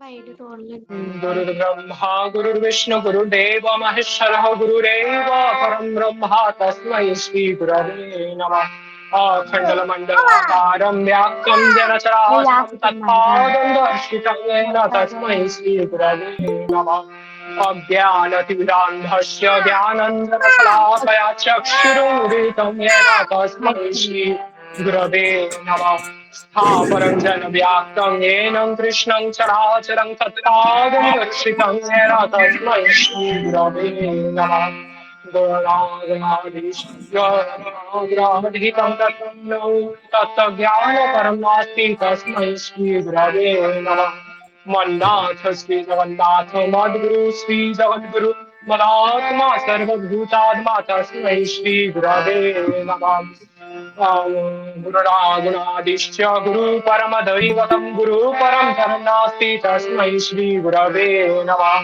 गुरुर्ब्रह्मा गुरुर्विष्णु गुरुदेव महेश्वरः गुरुरेव परं ब्रह्म तस्मै श्री गुरवे नमः। अखण्डलमण्डलाकारं व्याप्तं येन चराचरं तत्पादं दर्शितं येन तस्मै श्री गुरवे नमः। अज्ञानतिमिरान्धस्य ज्ञानाञ्जनशलाकया चक्षुरुन्मीलितं येन तस्मै श्री गुरवे नमः। स्थावरं जनव्याप्तं येन कृष्णं चराचरं तत्पादं दर्शितं येन तस्मै श्रीगुरवे नमः। गुणागणाधीशं तत्त्वज्ञानपरं नास्ति तस्मै श्रीगुरवे नमः। मन्नाथ श्री जगन्नाथ मद्गुरु श्री जगद्गुरु मदात्मा सर्वभूतात्मा तस्मै श्री गुरवे नमः। गुरुरागुणादिश्च गुरु परम दैवतं गुरु परं परं नास्ति तस्मै श्री गुरवे नमः।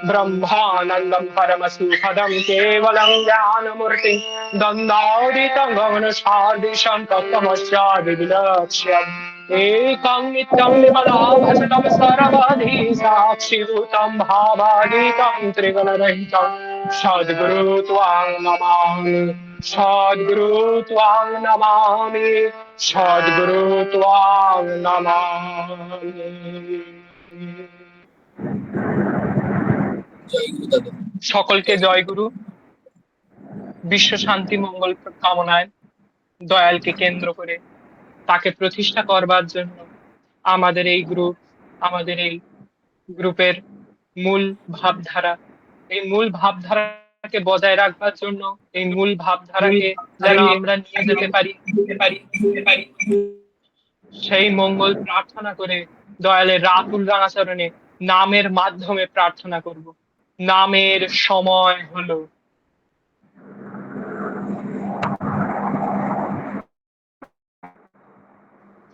ब्रह्मानन्दं परमसुखदं केवलं ज्ञानमूर्तिं दन्दादितं गगनसादृशं तत्त्वमस्यादिविलक्ष्यम् एकं नित्यं विमलाभजनं सर्वधि साक्षिभूतं भावादितं त्रिगुणरहितं सद्गुरु त्वां नमामि सद्गुरु त्वां नमामि सद्गुरु त्वां नमामि। সকলকে জয় গুরু। বিশ্ব শান্তি মঙ্গল কামনায় দয়ালকে কেন্দ্র করে তাকে প্রতিষ্ঠা করবার জন্য আমাদের এই গ্রুপের মূল ভাবধারা, এই মূল ভাবধারাকে বজায় রাখবার জন্য এই মূল ভাবধারাকে যেন আমরা নিয়ে যেতে পারি সেই মঙ্গল প্রার্থনা করে দয়ালের রাতুল রাঙাচরণে নামের মাধ্যমে প্রার্থনা করব। নামের সময় হলো।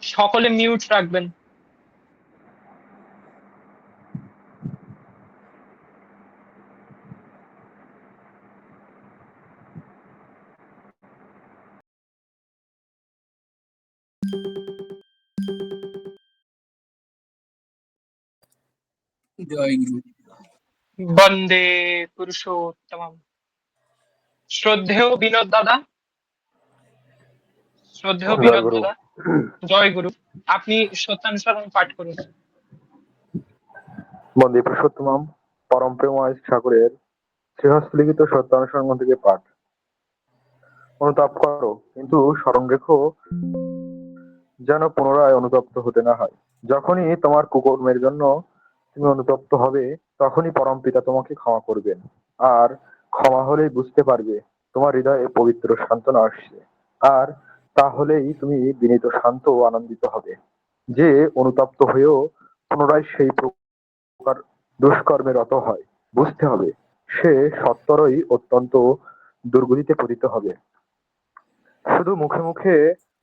সকলে মিউট রাখবেন। বন্দে পুরুষোত্তমম। শ্রদ্ধেয় বিনোদ দাদা, জয় গুরু। আপনি সত্যানুসরণ পাঠ করুন। বন্দে পুরুষোত্তমম পরম প্রেমময় ঠাকুরের শ্রীহস্তলিখিত সত্যানুসরণ থেকে পাঠ। অনুতাপ করো, কিন্তু স্মরণ রেখো যেন পুনরায় অনুতপ্ত হতে না হয়। যখনই তোমার কুকর্মের জন্য তুমি অনুতপ্ত হবে, তখনই পরম পিতা তোমাকে ক্ষমা করবেন। আর ক্ষমা হলেই বুঝতে পারবে তোমার হৃদয়ে পবিত্র সান্ত্বনা আসছে। আর তাহলেই তুমি বিনীত, শান্ত ও আনন্দিত হবে। যে অনুতপ্ত হয়েও পুনরায় সেই প্রকার দুষ্কর্মে রত হয়, বুঝতে হবে সে সত্তরই অত্যন্ত দুর্গতিতে পতিত হবে। শুধু মুখে মুখে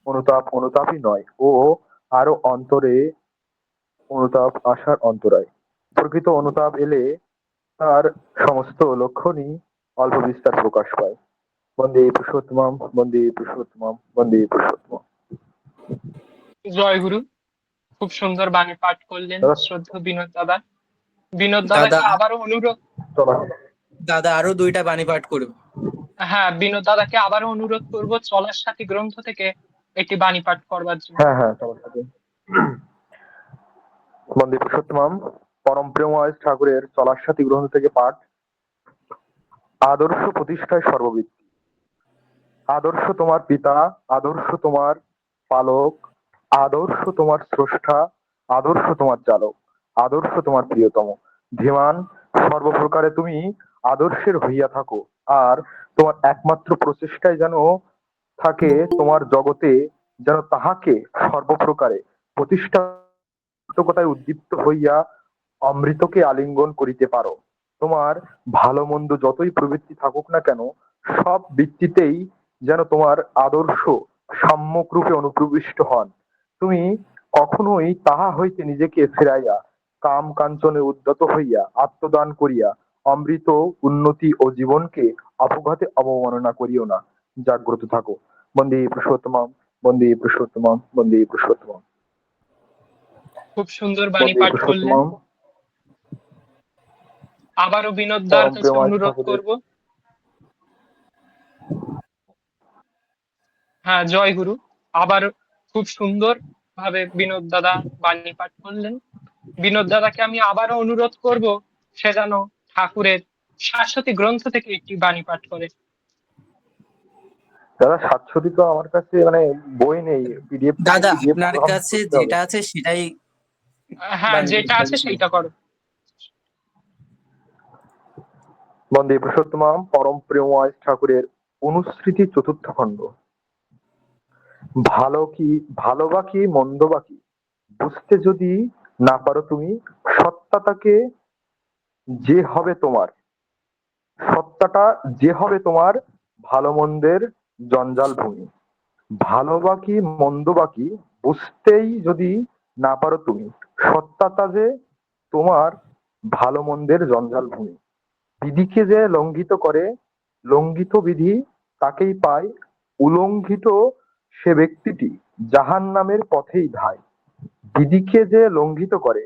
অনুতাপই নয়, ও আরো অন্তরে অনুতাপ আসার অন্তরায়। প্রকৃত অনুতাপ এলে তার সমস্ত লক্ষণই অল্প বিস্তার প্রকাশ পায়। বন্দে পুরুষোত্তমম, বন্দে পুরুষোত্তমম, বন্দে পুরুষোত্তমম। জয় গুরু। খুব সুন্দর বাণী পাঠ করলেন শ্রদ্ধেয় বিনোদ দাদা। বিনোদ দাদাকে আবারও অনুরোধ, দাদা আরো 2টা বাণী পাঠ করবে। হ্যাঁ, বিনোদ দাদাকে আবারও অনুরোধ করবো চলার সাথী গ্রন্থ থেকে একটি বাণী পাঠ করবার জন্য। হ্যাঁ, চলার সাথী। বন্দে পুরুষোত্তমম পরম প্রেমময় ঠাকুরের চলার সাথী গ্রন্থ থেকে পাঠ। আদর্শ প্রতিষ্ঠায় সর্ববৃত্তি। আদর্শ তোমার পিতা, আদর্শ তোমার পালক, আদর্শ তোমার স্রষ্টা, আদর্শ তোমার চালক, আদর্শ তোমার প্রিয়তম। ধীমান সর্বপ্রকারে তুমি আদর্শের হইয়া থাকো। আর তোমার একমাত্র প্রচেষ্টায় যেন থাকে তোমার জগতে যেন তাহাকে সর্বপ্রকারে প্রতিষ্ঠাত্মকতায় উদ্দীপ্ত হইয়া অমৃতকে আলিঙ্গন করিতে পারো। তোমার ভালো মন্দ যতই প্রবৃত্তি থাকুক না কেন, সব বৃত্তিতেই যেন তোমার আদর্শ সম্যকরূপে অনুপ্রবিষ্ট হন। তুমি কখনোই তাহা হইতে নিজেকে ফিরাইয়া কাম কাঞ্চনে উদ্যত হইয়া আত্মদান করিয়া অমৃত উন্নতি ও জীবনকে অপঘাতে অবমাননা করিও না। জাগ্রত থাকো। বন্দে পুরুষোত্তমম, বন্দে পুরুষোত্তমম, বন্দে পুরুষোত্তমম। খুব সুন্দর বাণী পাঠ করলেন। আবারও বিনোদদার কাছে পরমপ্রিয় মহেশ অনুরোধ ঠাকুরের করব। হ্যাঁ, জয় গুরু। আবার খুব সুন্দর ভাবে বিনোদ দাদা বাণী পাঠ করলেন। বিনোদ দাদাকে আমি আবারও অনুরোধ করব, সে যেন ঠাকুরের শাশ্বতী গ্রন্থ থেকে একটি বাণী পাঠ করে। দাদা, 700টি তো আমার কাছে মানে বই নেই, পিডিএফ দাদা পিডিএফ আপনার ডাউনলোড কাছে করতে হবে। যেটা আছে সেটাই হ্যাঁ, বানিয়ে যেটা আছে বলছিল। সেইটা করো। বন্দে পুরুষোত্তম পরম প্রিয় মহেশ ঠাকুরের অনুস্মৃতি চতুর্থ খণ্ড। ভালো কি, ভালো বা কি, মন্দ বা কি বুঝতে যদি না পারো তুমি, সত্তাটাকে যে হবে তোমার, সত্তাটা যে হবে তোমার ভালো মন্দের জঞ্জাল ভূমি। ভালো বা কি, মন্দ বা কি বুঝতেই যদি না পারো তুমি, সত্তাটা যে তোমার ভালো মন্দের জঞ্জাল ভূমি। বিধিকে যে লঙ্ঘিত করে, লঙ্ঘিত বিধি তাকেই পায়, উলঙ্ঘিত সে ব্যক্তিটি জাহান্নামের পথেই ধায়। বিধিকে যে লঙ্ঘিত করে,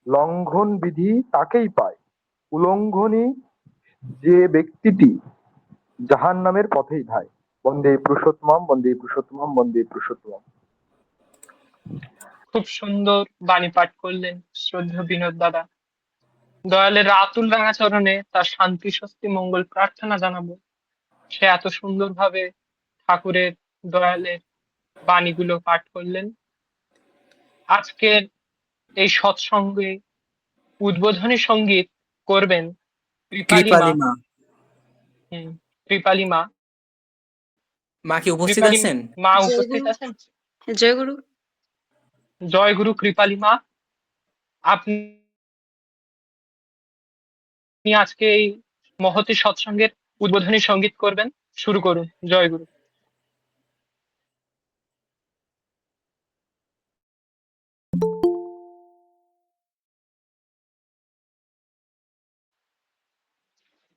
লঙ্ঘন বিধি তাকেই পায়, উল্লঙ্ঘনী যে ব্যক্তিটি জাহান্নামের পথেই ধায়। বন্দে পুরুষোত্তমম, বন্দে পুরুষোত্তমম, বন্দে পুরুষোত্তমম। খুব সুন্দর বাণী পাঠ করলেন শ্রদ্ধেয় বিনোদ দাদা। দয়ালের আতুল রাঙা চরণে তার শান্তি স্বস্তি মঙ্গল প্রার্থনা জানাবো। সে এত সুন্দরভাবে ঠাকুরের দয়ালের বাণীগুলো পাঠ করলেন। আজকের এই সৎসঙ্গে উদ্বোধনী সঙ্গীত করবেন কৃপালী মা। কৃপালি মা। হুম, কৃপালী মা। মা কি উপস্থিত কৃপালী আছেন? মা উপস্থিত জয়গুরু। আছেন? জয়গুরু। জয় গুরু কৃপালী মা। আপনি আজকে এই মহতী সৎসঙ্গের উদ্বোধনী সঙ্গীত করবেন। শুরু করুন। জয় গুরু।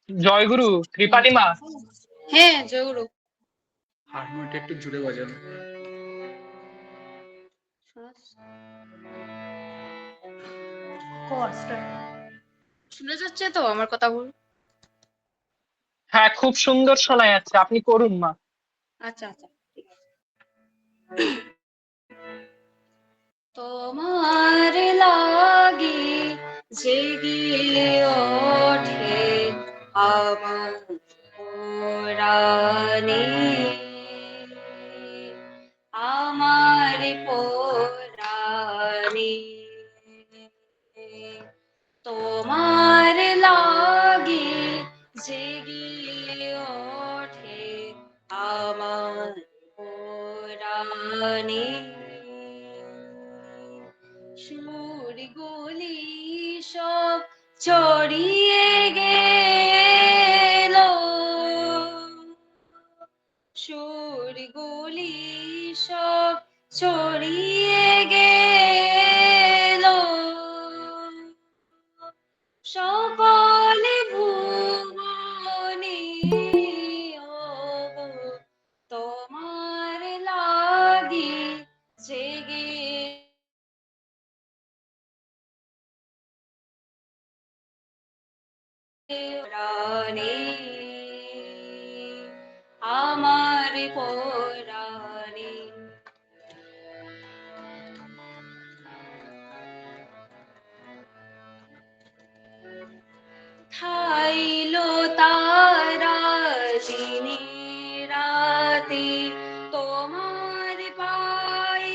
জয় গুরু কৃপালী মা। হ্যাঁ, জয়গুরু। হারমোনিয়ামটা একটু জোরে বাজানো। শোনা যাচ্ছে তো আমার কথা বল? হ্যাঁ, খুব সুন্দর শোনা যাচ্ছে, আপনি করুন মা। আচ্ছা আচ্ছা, ঠিক আছে। তোমার লাগি জেগে ওঠে আমার পরাণে, আমার পরাণে। তোমার লাগি জেগে ওঠে আমার পরাণে। সুরগুলি সব ছড়িয়ে গেল, সুরগুলি সব ছড়িয়ে গেল, সকল ভুবনে ওগো তোমার লাগি জেগে প্রাণে, আমার পরাণে। খাইলো তারা দিনে রাতে তোমার পাই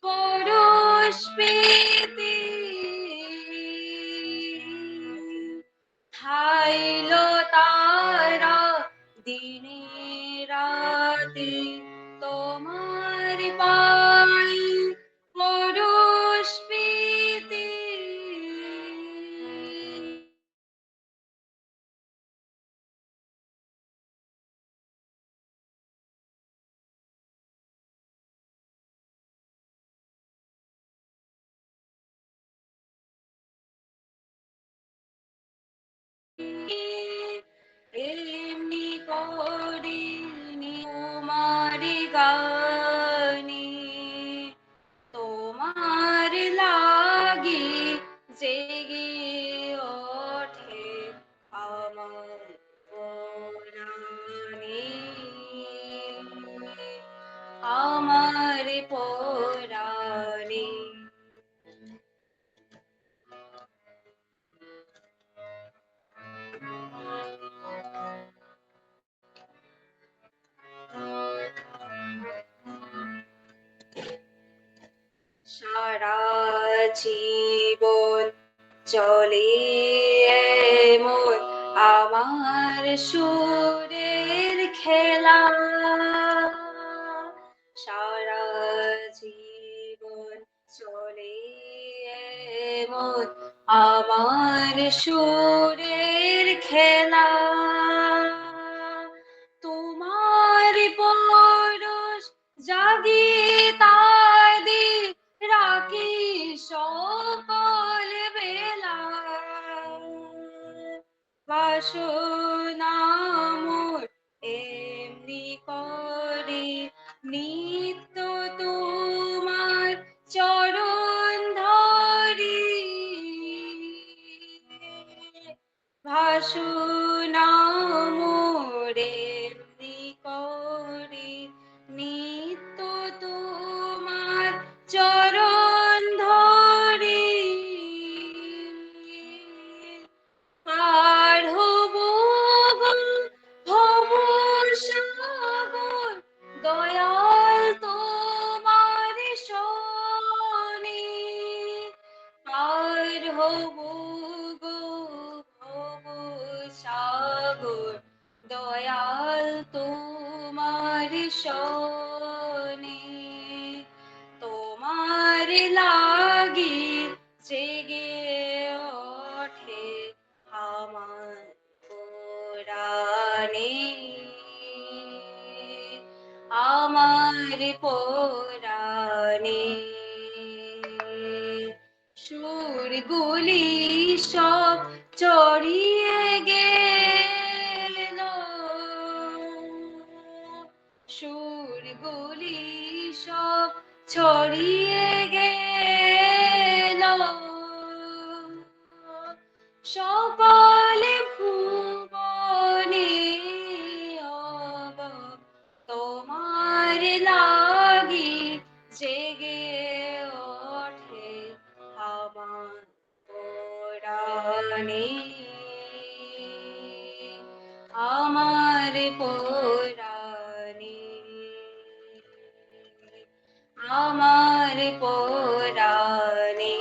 পরশ পেতে, খাইলো তারা দিনে রাতে তোমার পাই পরশ পেতে। জীবন চলে এমন আমার সুরের খেলা সারা জীবন চলে এমন আমার সুরের খেলা তোমার পরশ জাগিয়ে তাদি রাখি সকল বেলা বাসনা মোর এমনি করে নিত্য তোমার চরণ ধরি ভাসনা মোর এমনি করে নিত্য তোমার চরণ ধরি আর হব গো ভব সাগর দয়াল তোমার শনি আর হব গো ভব সাগর দয়াল তোমার শনি তোমার লাগি জেগে ওঠে আমার পুরাণে আমার পুরাণে সুরগুলি সব চড়িয়ে গেল সুরগুলি সব ছড়িয়ে গেল সকলে ভুবনে অব তোমার লাগি জেগে ওঠে আমার পুরাণে আমার পুরাণে আমার পুরাণে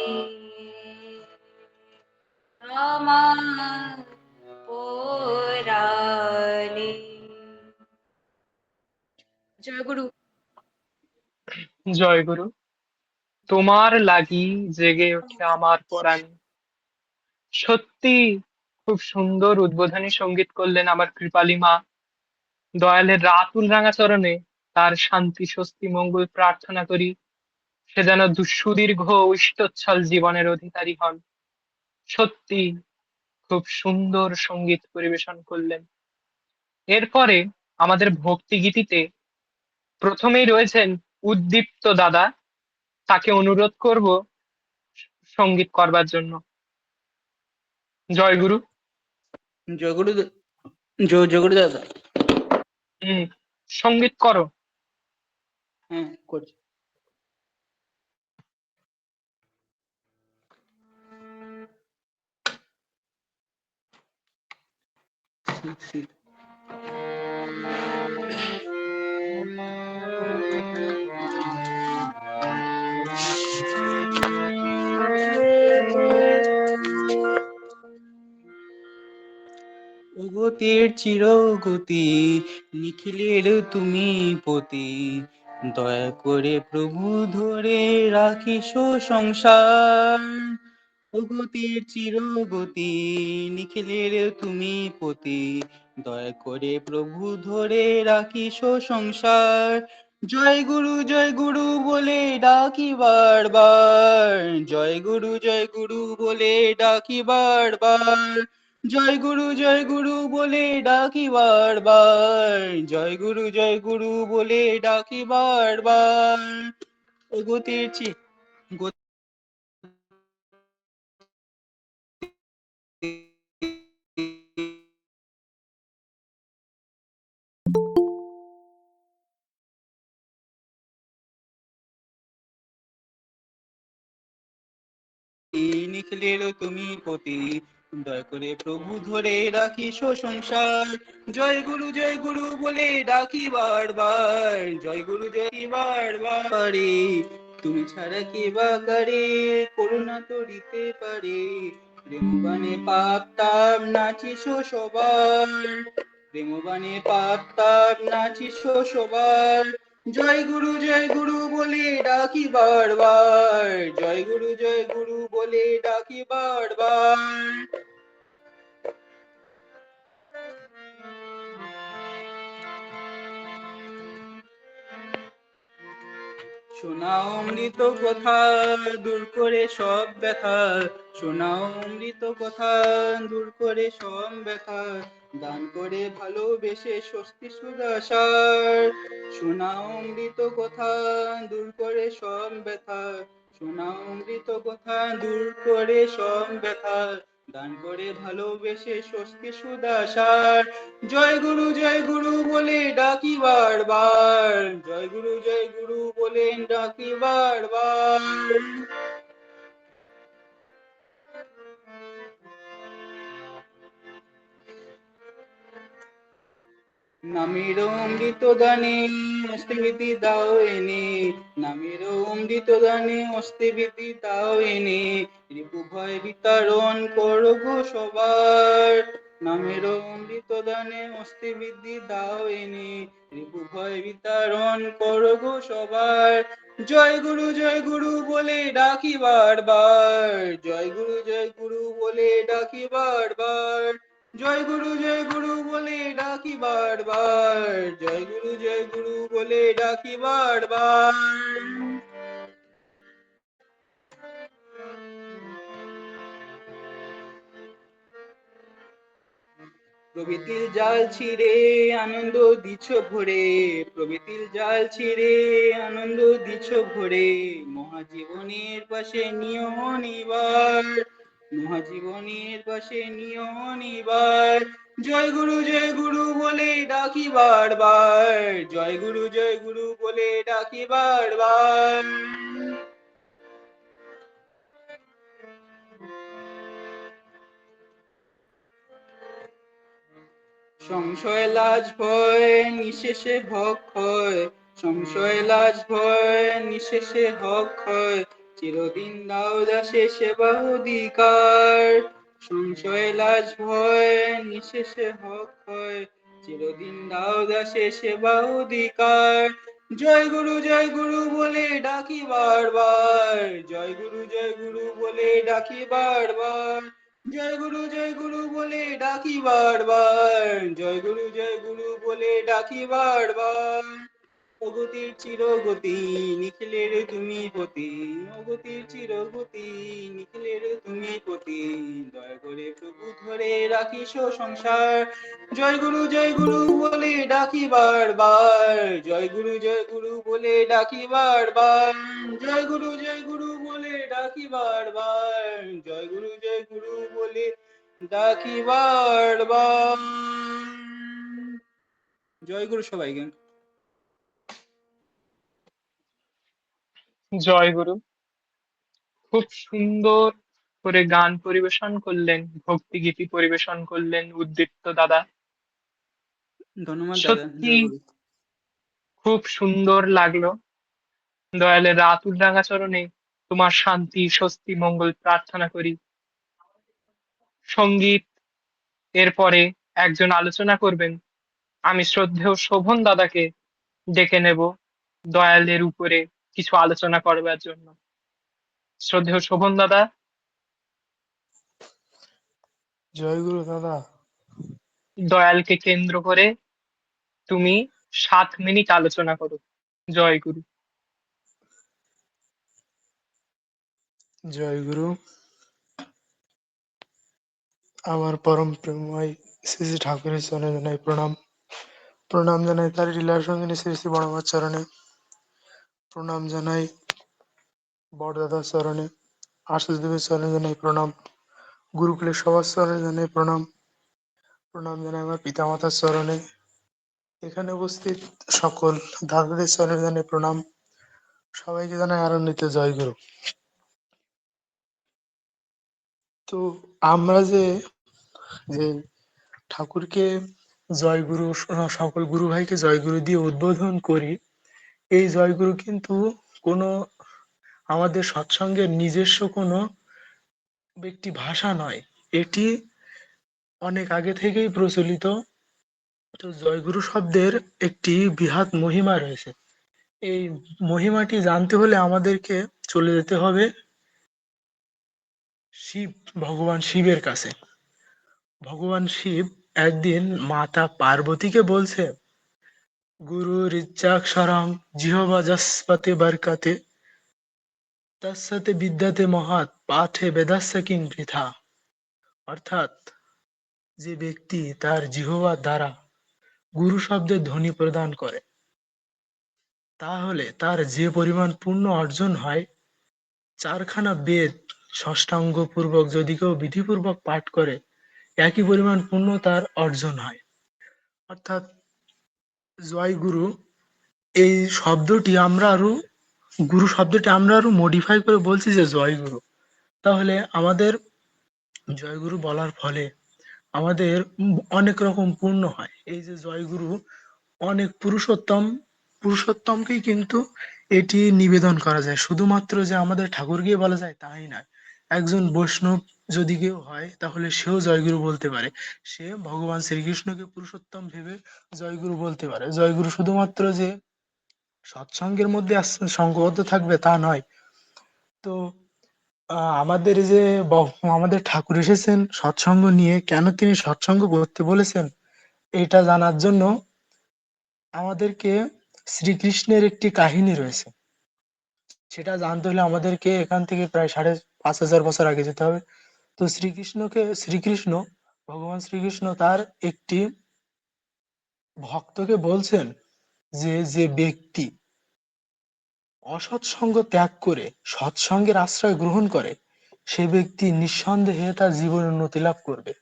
আমার পুরাণে জয় গুরু। জয় গুরু। তোমার লাগি জেগে ওঠে আমার পরাণ। সত্যি খুব সুন্দর উদ্বোধনী সঙ্গীত করলেন আমার কৃপালী মা। দয়ালের রাতুল রাঙা চরণে তার শান্তি স্বস্তি মঙ্গল প্রার্থনা করি সে যেন সুদীর্ঘ ইষ্টচ্ছল জীবনের অধিকারী হন। সত্যি খুব সুন্দর সঙ্গীত পরিবেশন করলেন। এরপরে আমাদের ভক্তি গীতিতে প্রথমেই রয়েছেন উদ্দীপ্ত দাদা, তাকে অনুরোধ করব সঙ্গীত করবার জন্য। জয় গুরু। জয়গুরু জয়গুরু দাদা। হম, সঙ্গীত করো। হ্যাঁ করছি। গতির চিরগতি নিখিলের তুমি পতি দয়া করে প্রভু ধরে রাখিস সংসার। গতির চিরগতি নিখিলের তুমি পতি দয়া করে প্রভু ধরে রাখিস সংসার। জয় গুরু বলে ডাকি বারবার জয় গুরু বলে ডাকি বারবার জয় গুরু বলে ডাকি বারবার জয় গুরু বলে ডাকি বারবার। ও গতির নিখিলের তুমি পতি দয়া করে প্রভু ধরে রাখিস সংসার। জয় গুরু বলে ডাকি বারবার জয় গুরু বারবার। তুমি ছাড়া কে বা কারে করুণা তরিতে পারে, প্রেমবানে পাপ তাপ নাচিস সবার, প্রেমবানে পাপ তাপ নাচিস সবার, জয় গুরু বলে ডাকি বারবার, জয় গুরু বলে ডাকি বারবার। শোনাও অমৃত কথা দূর করে সব ব্যথা, শোনাও অমৃত কথা দূর করে সব ব্যথা, দান করে ভালোবেসে স্বস্তি সুদাসার, শোনাও অমৃত কথা দূর করে সব ব্যথা, শোনাও অমৃত কথা দূর করে সব ব্যথা, দান করে ভালোবেসে স্বস্তি সুদাসার, জয় গুরু বলে ডাকি বারবার, জয় গুরু বলে ডাকি বারবার। নামের অমৃত দানে অস্তিবিধি দাও এনে, নামের অমৃত দানে অস্তিবিধি দাও এনে, রিপু ভয় বিতরণ করো গো সবার, নামের অমৃত দানে অস্তিবিধি দাও এনে, রিপু ভয় বিতরণ করো গো সবার, জয় গুরু বলে ডাকি বারবার, জয় গুরু বলে ডাকি বারবার, জয় গুরু বলে ডাকি বারবার, জয় গুরু বলে ডাকি বারবার। প্রভৃতির জাল ছিঁড়ে আনন্দ দিছ ভরে, প্রভৃতির জাল ছিঁড়ে আনন্দ দিছ ভরে, মহাজীবনের পাশে নিয় নিবার, মহাজীবনের পাশে নিয় নিবার, জয় গুরু বলে ডাকি বারবার, জয় গুরু বলে ডাকি বারবার। সংশয় লাজ ভয় নিশেষে হক হয়, সংশয় লাজ ভয় নিশেষে হক হয়, চিরদিন দাও দাসে সেবা অধিকার, সংশয় লাজ ভয় নিশেষে হক হয়, চিরদিন দাও দাসে সেবা অধিকার, জয় গুরু বলে ডাকি বারবার, জয় গুরু বলে ডাকি বারবার, জয় গুরু বলে ডাকি বারবার, জয় গুরু বলে ডাকি বারবার। অগতির চিরগতি নিখিলের তুমি পতি, অগতির চিরগতি নিখিলের তুমি পতি, দয়া করে প্রভু ধরে রাখিস সংসার, জয় গুরু বলে ডাকি বারবার, জয় গুরু বলে ডাকি বারবার, জয় গুরু বলে ডাকি বারবার, জয় গুরু বলে ডাকি বারবার। জয় গুরু সবাইকে। জয় গুরু। খুব সুন্দর করে গান পরিবেশন করলেন, ভক্তিগীতি পরিবেশন করলেন উদ্দীপ্ত দাদা। ধন্যবাদ দাদা, সত্যি জয় গুরু। খুব সুন্দর লাগলো। দয়ালের আতুল রাঙা চরণে তোমার শান্তি স্বস্তি মঙ্গল প্রার্থনা করি। সঙ্গীত এরপরে একজন আলোচনা করবেন। আমি শ্রদ্ধেয় শোভন দাদাকে ডেকে নেব দয়ালের উপরে কিছু আলোচনা করবার জন্য। শ্রদ্ধেয় শোভন দাদা। জয় গুরু দাদা। দয়ালকে কেন্দ্র করে তুমি 7 মিনিট আলোচনা করো। জয় গুরু। জয় গুরু। আমার পরম প্রেমময় শ্রী শ্রী ঠাকুরের চরণে জানাই প্রণাম। প্রণাম জানাই তার লীলার সঙ্গে শ্রী শ্রী বড়মার চরণে। প্রণাম জানাই বড়দাদার চরণে, আশিস দেবের চরণে জানাই প্রণাম। গুরুকুলের সবার চরণে জানাই প্রণাম। প্রণাম জানাই আমার পিতামাতার চরণে। এখানে উপস্থিত সকল দাদাদের চরণে জানাই প্রণাম। সবাইকে জানাই আনন্দিত জয় গুরু। তো আমরা যে যে ঠাকুরকে জয়গুরু, সকল গুরু ভাইকে জয়গুরু দিয়ে উদ্বোধন করি, এই জয়গুরু কিন্তু কোনো আমাদের সৎসঙ্গের নিজস্ব কোনো ব্যক্তি ভাষা নয়, এটি অনেক আগে থেকেই প্রচলিত। তো জয়গুরু শব্দের একটি বৃহৎ মহিমা রয়েছে। এই মহিমাটি জানতে হলে আমাদেরকে চলে যেতে হবে শিব, ভগবান শিবের কাছে। ভগবান শিব একদিন মাতা পার্বতীকে বলছে, গুরু রিচ্চাক্ষরং জিহবা যস্পতি বরকতে তৎসতে বিদ্যাতে মহৎ পাঠে বেদাস্য কিং বৃথা। অর্থাৎ যে ব্যক্তি তার জিহ্বার দ্বারা গুরু শব্দের ধ্বনি প্রদান করে, তাহলে তার যে পরিমাণ পুণ্য অর্জন হয়, চারখানা বেদ ষষ্ঠাঙ্গ পূর্বক যদি কেউ বিধিপূর্বক পাঠ করে, একই পরিমাণ পুণ্য তার অর্জন হয়। অর্থাৎ জয় গুরু, এই শব্দটি আমরা আরো গুরু শব্দটি আমরা আরো মডিফাই করে বলছি যে জয় গুরু। তাহলে আমাদের জয়গুরু বলার ফলে আমাদের অনেক রকম পুণ্য হয়। এই যে জয়গুরু অনেক পুরুষোত্তমকেই কিন্তু এটি নিবেদন করা যায়। শুধুমাত্র যে আমাদের ঠাকুরকে বলা যায় তাই নয়, একজন বৈষ্ণব যদি কেউ হয় তাহলে সেও জয়গুরু বলতে পারে। সে ভগবান শ্রীকৃষ্ণকে পুরুষোত্তম ভেবে জয়গুরু বলতে পারে। জয়গুরু শুধুমাত্র যে সৎসঙ্গের মধ্যে সঙ্গবদ্ধ থাকবে তা নয়। তো আমাদের যে আমাদের ঠাকুর এসেছেন সৎসঙ্গ নিয়ে, কেন তিনি সৎসঙ্গ করতে বলেছেন এটা জানার জন্য আমাদেরকে শ্রীকৃষ্ণের একটি কাহিনী রয়েছে। সেটা জানতে হলে আমাদেরকে এখান থেকে প্রায় 5,500 বছর আগে যেতে হবে। তো শ্রীকৃষ্ণ, ভগবান শ্রীকৃষ্ণ তার একটি ভক্তকে বলছেন যে যে ব্যক্তি অসৎসঙ্গ ত্যাগ করে সৎসঙ্গের আশ্রয় গ্রহণ করে, সে ব্যক্তি নিঃসন্দেহে তার জীবনে উন্নতি লাভ করবে,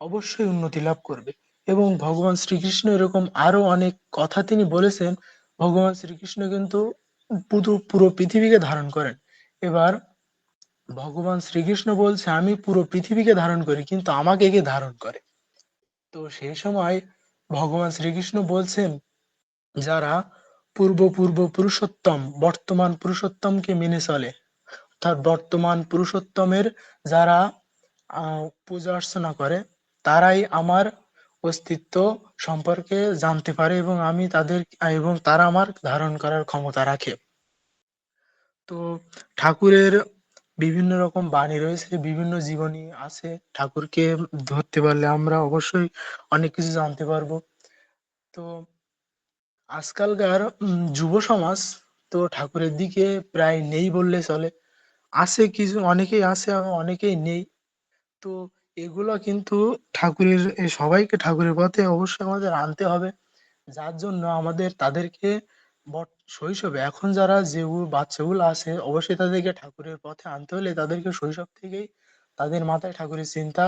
অবশ্যই উন্নতি লাভ করবে। এবং ভগবান শ্রীকৃষ্ণ এরকম আরো অনেক কথা তিনি বলেছেন। ভগবান শ্রীকৃষ্ণ কিন্তু পুরো পৃথিবীকে ধারণ করেন। এবার ভগবান শ্রীকৃষ্ণ বলছে, আমি পুরো পৃথিবীকে ধারণ করি কিন্তু আমাকে কে ধারণ করে। তো সেই সময় ভগবান শ্রীকৃষ্ণ বলছেন, যারা পূর্ব পূর্ব পুরুষোত্তম বর্তমান পুরুষোত্তমকে মেনে চলে, অর্থাৎ বর্তমান পুরুষোত্তমের যারা পূজা অর্চনা করে, তারাই আমার অস্তিত্ব সম্পর্কে জানতে পারে এবং আমি তাদের এবং তারা আমার ধারণ করার ক্ষমতা রাখে। তো ঠাকুরের বিভিন্ন রকম বাণী রয়েছে, বিভিন্ন জীবনী আছে। ঠাকুরকে ধরতে পারলে আমরা অবশ্যই অনেক কিছু জানতে পারবো। তো আজকালকার যুব সমাজ তো ঠাকুরের দিকে প্রায় নেই বললে চলে। আছে কিছু, অনেকেই আছে আবার অনেকেই নেই। তো এগুলো কিন্তু সবাইকে ঠাকুরের পথে অবশ্যই আমাদের আনতে হবে। যার জন্য আমাদের তাদেরকে শৈশবে, এখন যারা বাচ্চাগুলো আছে, অবশ্যই তাদেরকে ঠাকুরের পথে আনতে হলে তাদেরকে শৈশব থেকেই তাদের মাথায় ঠাকুরের চিন্তা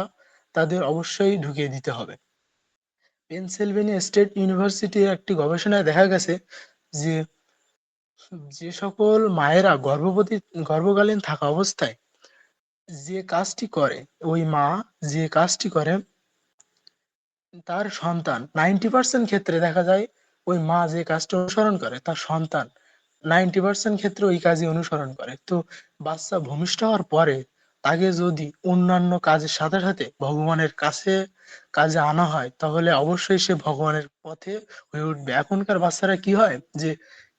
তাদের অবশ্যই ঢুকিয়ে দিতে হবে। পেনসিলভেনিয়া স্টেট ইউনিভার্সিটির একটি গবেষণায় দেখা গেছে যে যে সকল মায়েরা গর্ভকালীন থাকা অবস্থায় যে কাজটি করে, ওই মা যে কাজটি করে, তার সন্তান 90% ক্ষেত্রে দেখা যায় ওই মা যে কাজটা অনুসরণ করে তার সন্তান 90% ক্ষেত্রে ওই কাজই অনুসরণ করে। তো বাচ্চা ভূমিষ্ঠ হওয়ার পরে তাকে যদি অন্যান্য কাজের সাথে সাথে ভগবানের কাজে আনা হয়, তাহলে অবশ্যই সে ভগবানের পথে হয়ে উঠবে। এখনকার বাচ্চারা কি হয় যে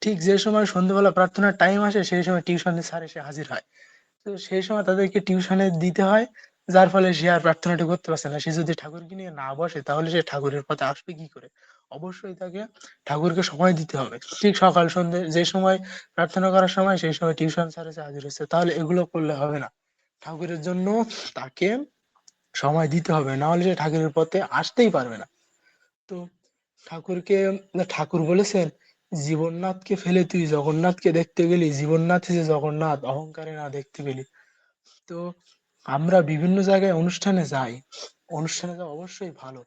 ঠিক যে সময় সন্ধ্যেবেলা প্রার্থনার টাইম আসে সেই সময় টিউশনের স্যার এসে হাজির হয়। তো সেই সময় তাদেরকে টিউশনে দিতে হয়, যার ফলে সে আর প্রার্থনাটি করতে পারছে না। সে যদি ঠাকুরকে নিয়ে না বসে তাহলে সে ঠাকুরের পথে আসবে কি করে? অবশ্যই তাকে ঠাকুরকে সময় দিতে হবে। ঠিক সকাল সন্ধ্যে যে সময় প্রার্থনা করার সময় সেই সময় টিউশন স্যার এসে হাজির হচ্ছে, তাহলে এগুলো করলে হবে না। ঠাকুরের জন্য তাকে সময় দিতে হবে, না হলে সে ঠাকুরের পথে আসতেই পারবে না। তো ঠাকুরকে ঠাকুর বলেছেন, জীবননাথকে ফেলে তুই জগন্নাথকে দেখতে গেলি, জীবননাথ যে জগন্নাথ অহংকারে না দেখতে পেলি। তো আমরা বিভিন্ন জায়গায় অনুষ্ঠানে যাই, অনুষ্ঠানে যাওয়া অবশ্যই ভালো।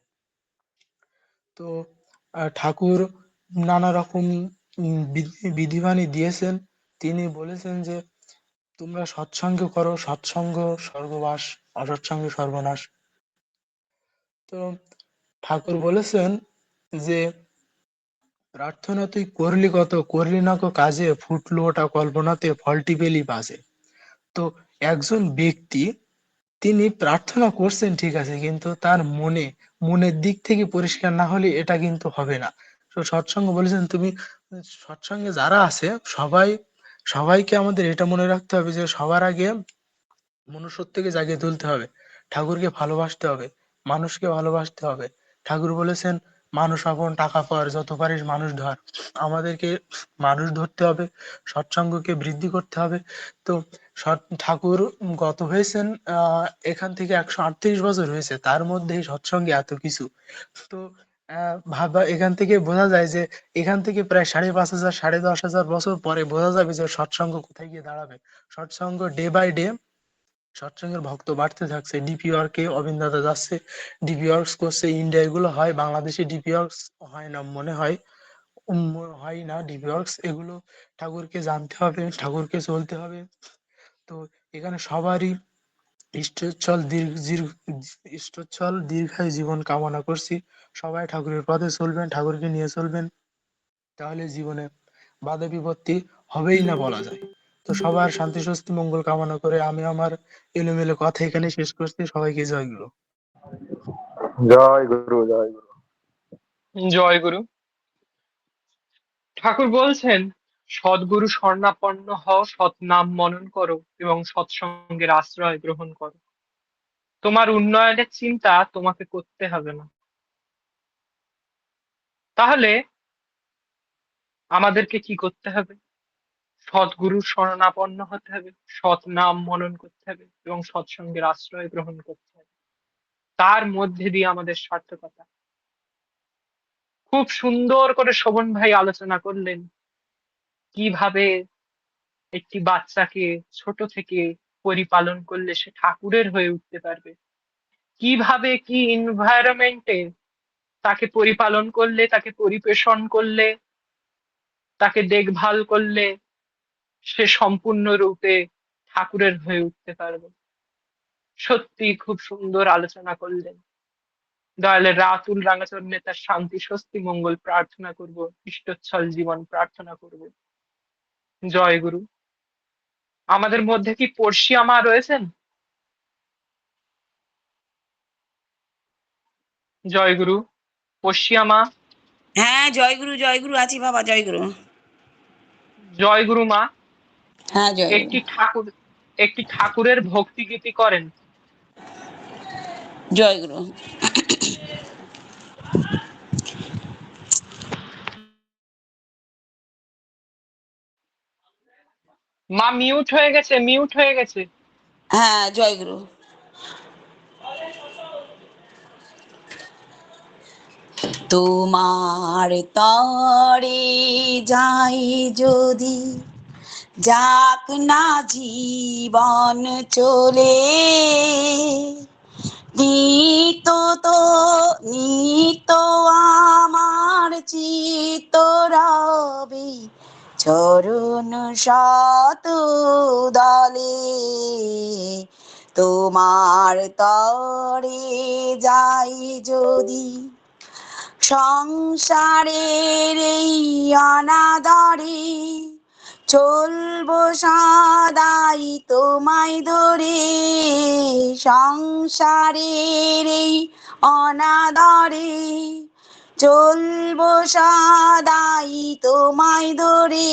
তো ঠাকুর নানা রকম বিধিবাণী দিয়েছেন। তিনি বলেছেন যে তোমরা সৎসঙ্গ করো, সৎসঙ্গ স্বর্গবাস, অসৎসঙ্গে সর্বনাশ। তো ঠাকুর বলেছেন যে প্রার্থনা তুই করলি কত, করলি না কো কাজে, ফুটলো ওটা কল্পনাতে, ফলটি পেলি বাজে। তো একজন ব্যক্তি তিনি প্রার্থনা করছেন ঠিক আছে, কিন্তু তার মনের দিক থেকে পরিষ্কার না হলে এটা কিন্তু হবে না। তো সৎসঙ্গ বলেছেন তুমি, সৎসঙ্গে যারা আছে সবাইকে আমাদের এটা মনে রাখতে হবে যে সবার আগে মনুষ্যত্বকে জাগিয়ে তুলতে হবে, ঠাকুরকে ভালোবাসতে হবে, মানুষকে ভালোবাসতে হবে। ঠাকুর বলেছেন মানুষ আপন টাকা পর, যত পারিস মানুষ ধর। আমাদেরকে মানুষ ধরতে হবে, সৎসঙ্গকে বৃদ্ধি করতে হবে। তো ঠাকুর গত হয়েছেন এখান থেকে 138 বছর হয়েছে, তার মধ্যে এই সৎসঙ্গে এত কিছু। তো ভাবা এখান থেকে বোঝা যায় যে এখান থেকে প্রায় 5,500 10,000 বছর পরে বোঝা যাবে যে সৎসঙ্গ কোথায় গিয়ে দাঁড়াবে। সৎসঙ্গ ডে বাই ডে সৎসঙ্গের ভক্ত বাড়তে থাকছে। ডিপি ওয়ার্কে অবিন দাদা যাচ্ছে, ডিপি ওয়ার্কস করছে, ইন্ডিয়া এগুলো হয়, বাংলাদেশে ডিপি ওয়ার্কস হয় না মনে হয়, হয় না ডিপি ওয়ার্কস এগুলো। ঠাকুরকে জানতে হবে, ঠাকুরকে চলতে হবে। তো এখানে সবারই ইষ্টচ্ছল দীর্ঘায়ু জীবন কামনা করছি। সবাই ঠাকুরের পথে চলবেন, ঠাকুরকে নিয়ে চলবেন, তাহলে জীবনে বাধা বিপত্তি হবেই না বলা যায়। তো সবার শান্তি স্বস্তি মঙ্গল কামনা করে আমি আমার এলোমেলো কথা এখানে শেষ করছি। সবাইকে জয় গুরু। জয় গুরু, জয় গুরু। জয় গুরু। ঠাকুর বলছেন, সদ্গুরু শরণাপন্ন হও, সৎ নাম মনন করো এবং সৎসঙ্গের আশ্রয় গ্রহণ করো। তোমার উন্নয়নের চিন্তা তোমাকে করতে হবে না। তাহলে আমাদেরকে কি করতে হবে? সদ্গুরুর শরণাপন্ন হতে হবে, সৎ নাম মনন করতে হবে এবং সৎসঙ্গের আশ্রয় গ্রহণ করতে হবে। তার মধ্যে দিয়ে আমাদের সার্থকতা। খুব সুন্দর করে শোভন ভাই আলোচনা করলেন কিভাবে একটি বাচ্চাকে ছোট থেকে পরিপালন করলে সে ঠাকুরের হয়ে উঠতে পারবে, কিভাবে কি এনভায়রনমেন্টে তাকে পরিপালন করলে, তাকে পরিবেশন করলে, তাকে দেখভাল করলে সে সম্পূর্ণরূপে ঠাকুরের হয়ে উঠতে পারবে। সত্যি খুব সুন্দর আলোচনা করলেন। দয়ালের রাতুল রাঙাচরণে তার শান্তি স্বস্তি মঙ্গল প্রার্থনা করব, ইষ্টচ্ছল জীবন প্রার্থনা করব। জয় গুরু। আমাদের মধ্যে কি পড়শি আমা রয়েছেন? জয় গুরু। পড়শি আমা। হ্যাঁ, জয়গুরু আছি বাবা, জয়গুরু। জয় গুরু মা। হ্যাঁ, জয়গুরু। একটি ঠাকুরের ভক্তি গীতি করেন। জয়গুরু। মা মিউট হয়ে গেছে, মিউট হয়ে গেছে। হ্যাঁ, জয়গুরু। তোমার তরে যাই যদি, যাক না জীবন চলে, নিত তো নিত আমার চিত্ত রবি চরণ শত দলে, তোমার তরে যাই যদি, সংসারের এই অনাদরে চলবো সদাই তোমায় ধরে, সংসারের এই অনাদরে চলবো সদাই তোমায় ধরে,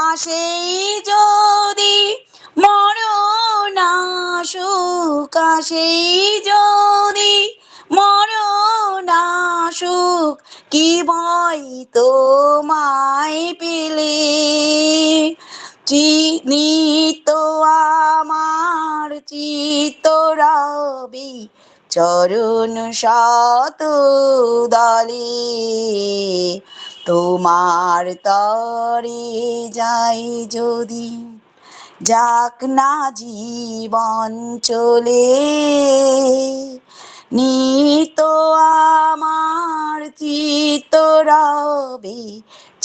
আসেই যদি মরণ আসুক, আসেই যদি মরণ আসুক, কি ভয় তোমায় পেলে, নিত আমার চিত্ত রবি চরণ শত দলে, তোমার তরে যাই যদি, যাক না জীবন চলে, নিত আমার চিত্ত রবি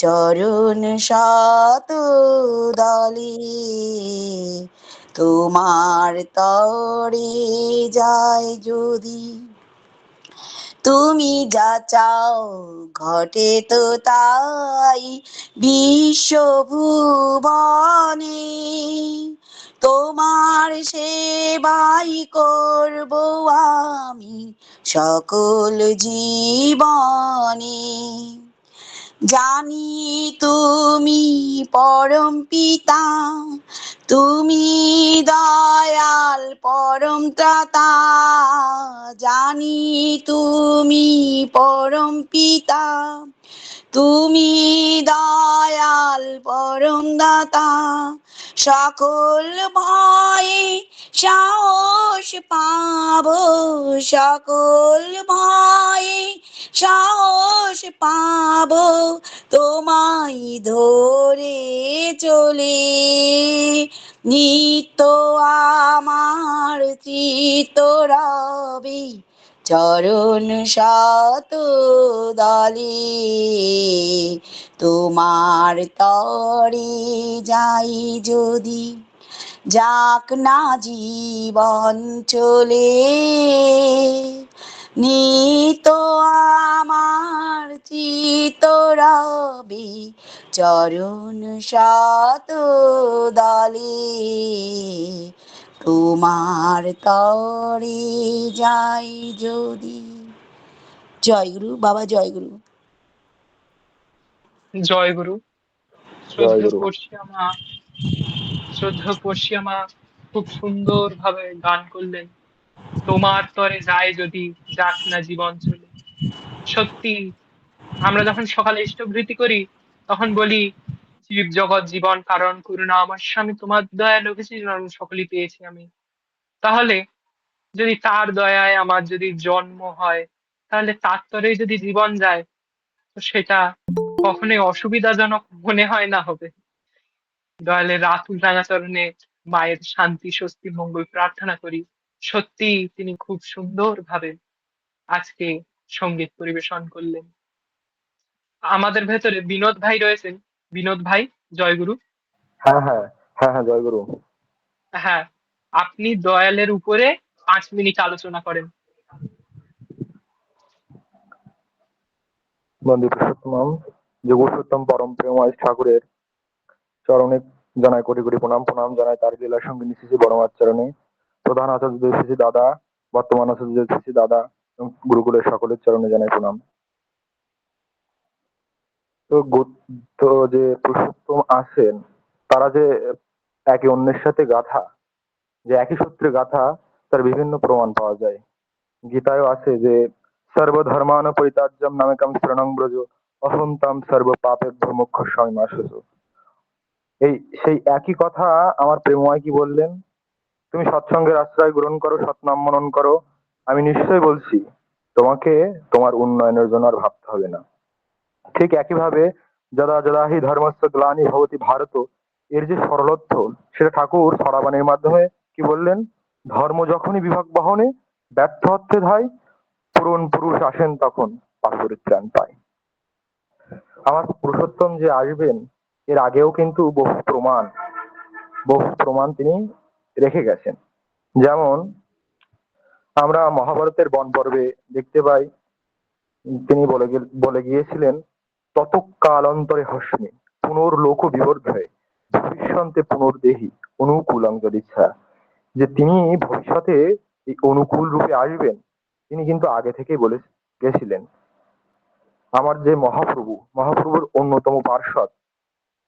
চরণ শত দলে, তোমার তরে যায় যদি, তুমি যা চাও ঘটে তো তাই বিশ্বভুবনে, তোমার সেবাই করব আমি সকল জীবনে। জানি তুমি পরম পিতা, তুমি দয়াল পরম ত্রাতা। জানি তুমি পরম পিতা, তুমি দয়াল পরম দাতা। সকল ভয়ে সাহস পাবো, সকল ভয়ে সাহস পাবো, তোমায় ধরে চলে। নিত্য আমার চিত্ত রবে চরণ শত দলে, তোমার তরে যাই যদি যাক না জীবন চলে। নিত আমার চিত্ত রবে চরণ শত দলে, তোমার তরে যাই যদি। জয় গুরু বাবা, জয় গুরু। জয় গুরু। জয় শ্রদ্ধেয় গুরু। পড়শিয়া মা, শ্রদ্ধেয় পড়শিয়া মা খুব সুন্দর ভাবে গান করলেন। তোমার তরে যায় যদি যাক না জীবন চলে। সত্যি, আমরা যখন সকালে ইষ্টভৃতি করি তখন বলি জীব জগৎ জীবন কারণ করুণা আমার স্বামী তোমার দয়া লোকেছি সকলই পেয়েছি আমি। তাহলে যদি তার দয়ায় আমার যদি জন্ম হয়, তাহলে তার তরে যদি জীবন যায়, তো সেটা কখনোই অসুবিধাজনক মনে হয় না হবে। দয়ালের রাতুল রাঙাচরণে মায়ের শান্তি স্বস্তি মঙ্গল প্রার্থনা করি। সত্যি তিনি খুব সুন্দর ভাবে আজকে সঙ্গীত পরিবেশন করলেন। আমাদের ভেতরে বিনোদ ভাই রয়েছেন। বিনোদ ভাই, জয়গুরু। হ্যাঁ হ্যাঁ, হ্যাঁ হ্যাঁ, জয় গুরু। হ্যাঁ, আপনি দয়ালের উপরে 5 মিনিট আলোচনা করেন। বন্দে পুরুষোত্তম, যোগপুরুষোত্তম পরম প্রেমময় ঠাকুরের চরণে জানাই কোটি কোটি প্রণাম। প্রণাম জানাই তার লীলা সঙ্গিনী শ্রী বড়মাচরণে, প্রধান আচার্য শ্রী দাদা, বর্তমান আচার্য শ্রী দাদা এবং গুরুকুলের সকলের চরণে জানাই প্রণাম। তো তো যে পুরুষোত্তম আছেন, তারা যে একে অন্যের সাথে গাথা, যে একই সূত্রে গাথা, তার বিভিন্ন প্রমাণ পাওয়া যায়। গীতায়ও আছে যে সর্বধর্মান পরিত্যাজ্যম নামেকম শরণং ব্রজ, অহং তাম সর্ব পাপেভ্যো মোক্ষয়িষ্যামি মা শুচি। এই সেই একই কথা আমার প্রেমময় কি বললেন, তুমি সৎসঙ্গের আশ্রয় গ্রহণ করো, সৎনাম মনন করো, আমি নিশ্চয় বলছি তোমাকে তোমার উন্নয়নের জন্য আর ভাবতে হবে না। ঠিক একইভাবে যদা যদা হি ধর্মস্য গ্লানি ভবতি ভারত, এর যে সরলত্ব, সেটা ঠাকুর সরাবানের মাধ্যমে কি বললেন, ধর্ম যখনই বিভাগ বহনে ব্যর্থ অর্থে ধায়, পূরণ পুরুষ আসেন তখন পাশবিক ত্রাণ পায়। আমার পুরুষোত্তম যে আসবেন, এর আগেও কিন্তু বহু প্রমাণ তিনি রেখে গেছেন। যেমন আমরা মহাভারতের বন পর্বে দেখতে পাই, তিনি বলে গিয়েছিলেন, তত কালান্তরে হস্মি পুনর্লোক বিবর্ধয়ে ভবিষ্যন্তে পুনর্দেহি অনুকূলং যদিচ্ছা। যে তিনি ভবিষ্যতে এই অনুকূল রূপে আসবেন, তিনি কিন্তু আগে থেকেই বলে গেছিলেন। আমার যে মহাপ্রভুর অন্যতম পার্ষদ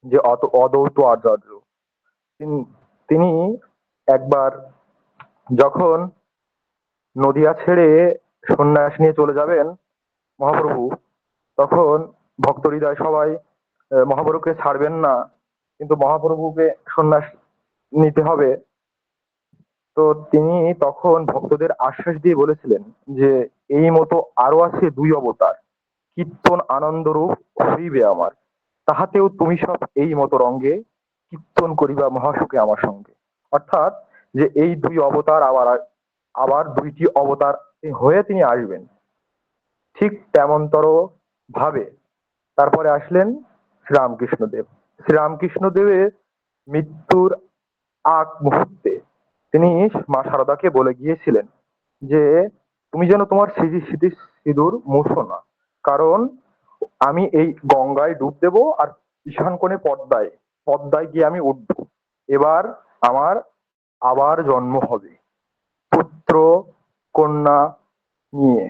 যে অদ্বৈত আচার্য, তিনি একবার যখন নদিয়া ছেড়ে সন্ন্যাস নিয়ে চলে যাবেন মহাপ্রভু, তখন ভক্ত হৃদয় সবাই মহাপ্রভুকে ছাড়বেন না, কিন্তু মহাপ্রভুকে সন্ন্যাস নিতে হবে। তো তিনি তখন ভক্তদের আশ্বাস দিয়ে বলেছিলেন যে এই মতো আরো আছে 2 অবতার, কীর্তন আনন্দ রূপ হইবে আমার, তাহাতেও তুমি সব এই মতো রঙ্গে কীর্তন করিবা মহাসুখে আমার সঙ্গে। অর্থাৎ যে এই 2 অবতার আবার 2টি অবতার হয়ে তিনি আসবেন। ঠিক তেমনতর ভাবে তারপরে আসলেন শ্রীরামকৃষ্ণদেব। শ্রীরামকৃষ্ণদেবের মৃত্যুর আগ মুহূর্তে তিনি মা শারদাকে বলে গিয়েছিলেন যে তুমি যেন তোমার সিঁদুর মুছো না, কারণ আমি এই গঙ্গায় ডুব দেব আর ঈশান কোণে পদ্মায় পদ্মায় গিয়ে আমি উঠবো। এবার আমার আবার জন্ম হবে পুত্র কন্যা নিয়ে,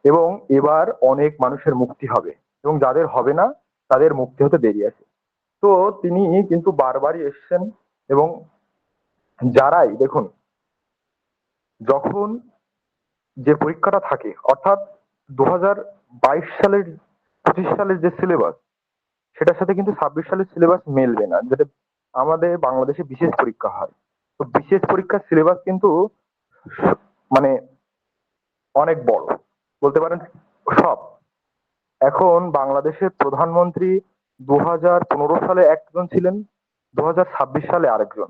এবং এবার অনেক মানুষের মুক্তি হবে, এবং যাদের হবে না তাদের মুক্তি হতে দেরি আছে। তো তিনি কিন্তু বারবারই এসেছেন, এবং যারাই দেখুন, যখন যে পরীক্ষাটা থাকে, অর্থাৎ 2022 সালের 25 সালের যে সিলেবাস, সেটার সাথে কিন্তু 26 সালের সিলেবাস মেলবে না, যেটা আমাদের বাংলাদেশে বিশেষ পরীক্ষা হয়। তো বিশেষ পরীক্ষার সিলেবাস কিন্তু মানে অনেক বড়, বলতে পারেন সব। এখন বাংলাদেশের প্রধানমন্ত্রী 2015 সালে একজন ছিলেন, 2026 সালে আরেকজন।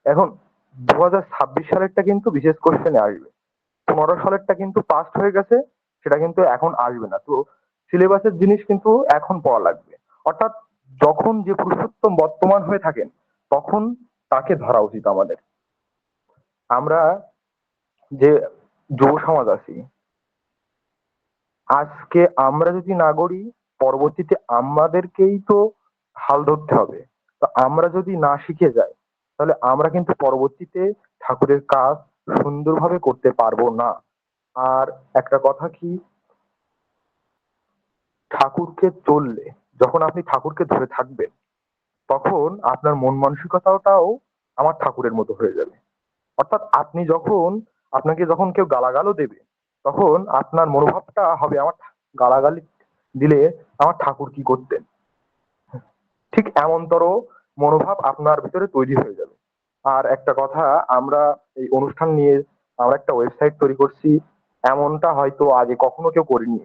এখন 2026 সালেরটা কিন্তু বিশেষ কোশ্চেনে আসবে, 15 সালেরটা কিন্তু পাস্ট হয়ে গেছে, সেটা কিন্তু এখন আসবে না। তো সিলেবাসের জিনিস কিন্তু এখন পড়া লাগবে। অর্থাৎ যখন যে পুরুষোত্তম বর্তমান হয়ে থাকেন, তখন তাকে ধরা উচিত আমাদের। আমরা যে যুব সমাজ আছি, আজকে আমরা যদি না গড়ি, পরবর্তীতে আমাদেরকেই তো হাল ধরতে হবে। তো আমরা যদি না শিখে যাই, তাহলে আমরা কিন্তু পরবর্তীতে ঠাকুরের কাজ সুন্দরভাবে করতে পারবো না। আর একটা কথা কি, ঠাকুরকে চললে, যখন আপনি ঠাকুরকে ধরে থাকবেন, তখন আপনার মন মানসিকতাটাও আমার ঠাকুরের মতো হয়ে যাবে। অর্থাৎ আপনি যখন, আপনাকে যখন কেউ গালাগালও দেবে, তখন আপনার মনোভাবটা হবে আমার গালাগালি দিলে আমার ঠাকুর কি করতেন, ঠিক এমনতর মনোভাব আপনার ভিতরে তৈরি হয়ে যাবে। আর একটা কথা, আমরা এই অনুষ্ঠান নিয়ে আমরা একটা ওয়েবসাইট তৈরি করছি, এমনটা হয়তো আগে কখনো কেউ করিনি।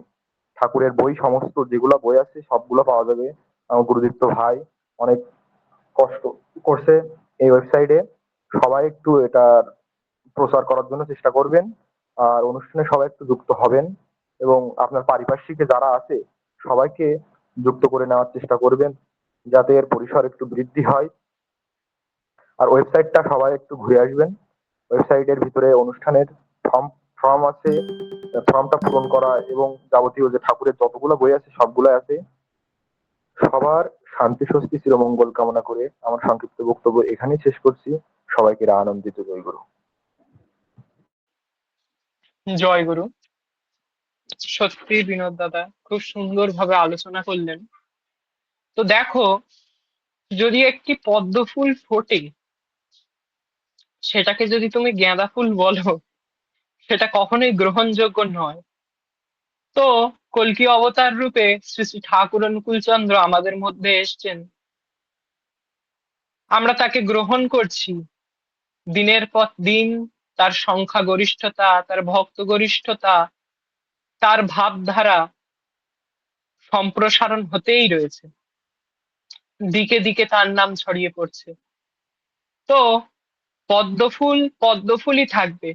ঠাকুরের বই, সমস্ত যেগুলা বই আছে সবগুলো পাওয়া যাবে। আমার গুরুদীপ্ত ভাই অনেক কষ্ট করছে এই ওয়েবসাইটে। সবাই একটু এটার প্রচার করার জন্য চেষ্টা করবেন, আর অনুষ্ঠানে সবাই একটু যুক্ত হবেন, এবং আপনার পারিপার্শ্বিকে যারা আছে সবাইকে যুক্ত করে নেওয়ার চেষ্টা করবেন, যাতে এর পরিসর একটু বৃদ্ধি হয়। আর ওয়েবসাইটটা সবাই একটু ঘুরে আসবেন। ওয়েবসাইটের ভিতরে অনুষ্ঠানের ফর্ম ফর্ম আছে, ফর্মটা পূরণ করা এবং যাবতীয় যে ঠাকুরের যতগুলো বই আছে সবগুলো আছে। সবার শান্তি স্বস্তি চিরমঙ্গল কামনা করে আমার সংক্ষিপ্ত বক্তব্য এখানেই শেষ করছি। সবাইকে আনন্দিত জয়গুরু। জয় গুরু। সত্যি বিনোদ দাদা খুব সুন্দরভাবে আলোচনা করলেন। তো দেখো, যদি একটি পদ্ম ফুল ফোটে, সেটাকে যদি তুমি গাঁদা ফুল বলো, সেটা কখনোই গ্রহণযোগ্য নয়। তো কল্কি অবতার রূপে শ্রী শ্রী ঠাকুর অনুকূল চন্দ্র আমাদের মধ্যে এসছেন, আমরা তাকে গ্রহণ করছি। দিনের পর দিন তার সংখ্যা গরিষ্ঠতা, তার ভক্ত গরিষ্ঠতা, তার ভাবধারা সম্প্রসারণ হতেই রয়েছে, দিকে দিকে তার নাম ছড়িয়ে পড়ছে। তো পদ্মফুল পদ্মফুলই থাকবে।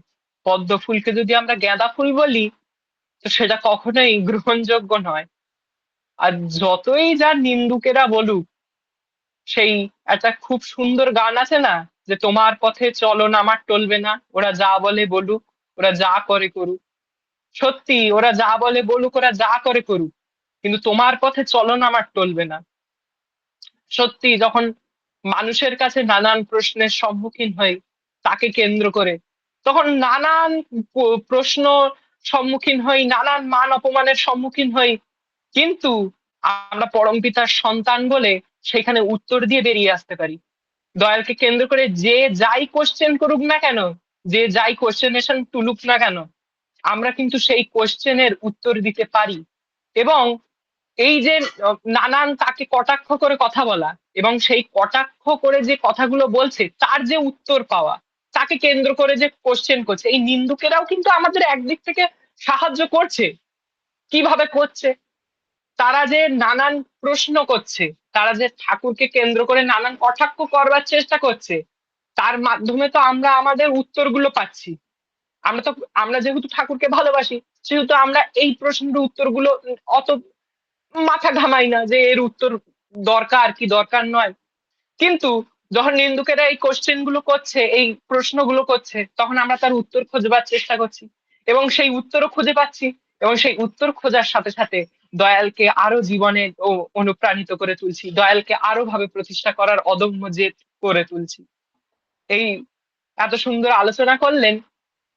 পদ্মফুলকে যদি আমরা গাঁদা ফুল বলি, তো সেটা কখনোই গ্রহণযোগ্য নয়। আর যতই যার নিন্দুকেরা বলুক, সেই একটা খুব সুন্দর গান আছে না, যে তোমার পথে চলন আমার টলবে না, ওরা যা বলে বলুক, ওরা যা করে করুক। সত্যি, ওরা যা বলে বলুক, ওরা যা করে করুক, কিন্তু তোমার পথে চলন আমার টলবে না। সত্যি, যখন মানুষের কাছে নানান প্রশ্নের সম্মুখীন হই তাকে কেন্দ্র করে, তখন নানান প্রশ্ন সম্মুখীন হই, নানান মান অপমানের সম্মুখীন হই, কিন্তু আমরা পরমপিতার সন্তান বলে সেখানে উত্তর দিয়ে বেরিয়ে আসতে পারি। দয়ালকে কেন্দ্র করে যে যাই কোশ্চেন করুক না কেন, যে যাই কোশ্চেনেশন তুলুক না কেন, আমরা কিন্তু সেই কোশ্চেনের উত্তর দিতে পারি। এবং এই যে নানান তাকে কটাক্ষ করে কথা বলা, এবং সেই কটাক্ষ করে যে কথাগুলো বলছে তার যে উত্তর পাওয়া, তাকে কেন্দ্র করে যে কোশ্চেন করছে, এই নিন্দুকেরাও কিন্তু আমাদের একদিক থেকে সাহায্য করছে। কিভাবে করছে? তারা যে নানান প্রশ্ন করছে, তারা যে ঠাকুরকে কেন্দ্র করে নানান কটাক্ষ করবার চেষ্টা করছে, তার মাধ্যমে তো আমরা আমাদের উত্তরগুলো পাচ্ছি। আমরা যেহেতু ঠাকুরকে ভালোবাসি, সেহেতু আমরা এই প্রশ্নের উত্তরগুলো অত মাথা ঘামাই না যে এর উত্তর দরকার কি দরকার নয়। কিন্তু যখন নিন্দুকেরা এই কোশ্চেন গুলো করছে, এই প্রশ্নগুলো করছে, তখন আমরা তার উত্তর খোঁজবার চেষ্টা করছি, এবং সেই উত্তরও খুঁজে পাচ্ছি, এবং সেই উত্তর খোঁজার সাথে সাথে দয়ালকে আরো জীবনে অনুপ্রাণিত করে তুলছি, দয়ালকে আরো ভাবে প্রতিষ্ঠা করার অদম্য জেদ করে তুলছি। এই এত সুন্দর আলোচনা করলেন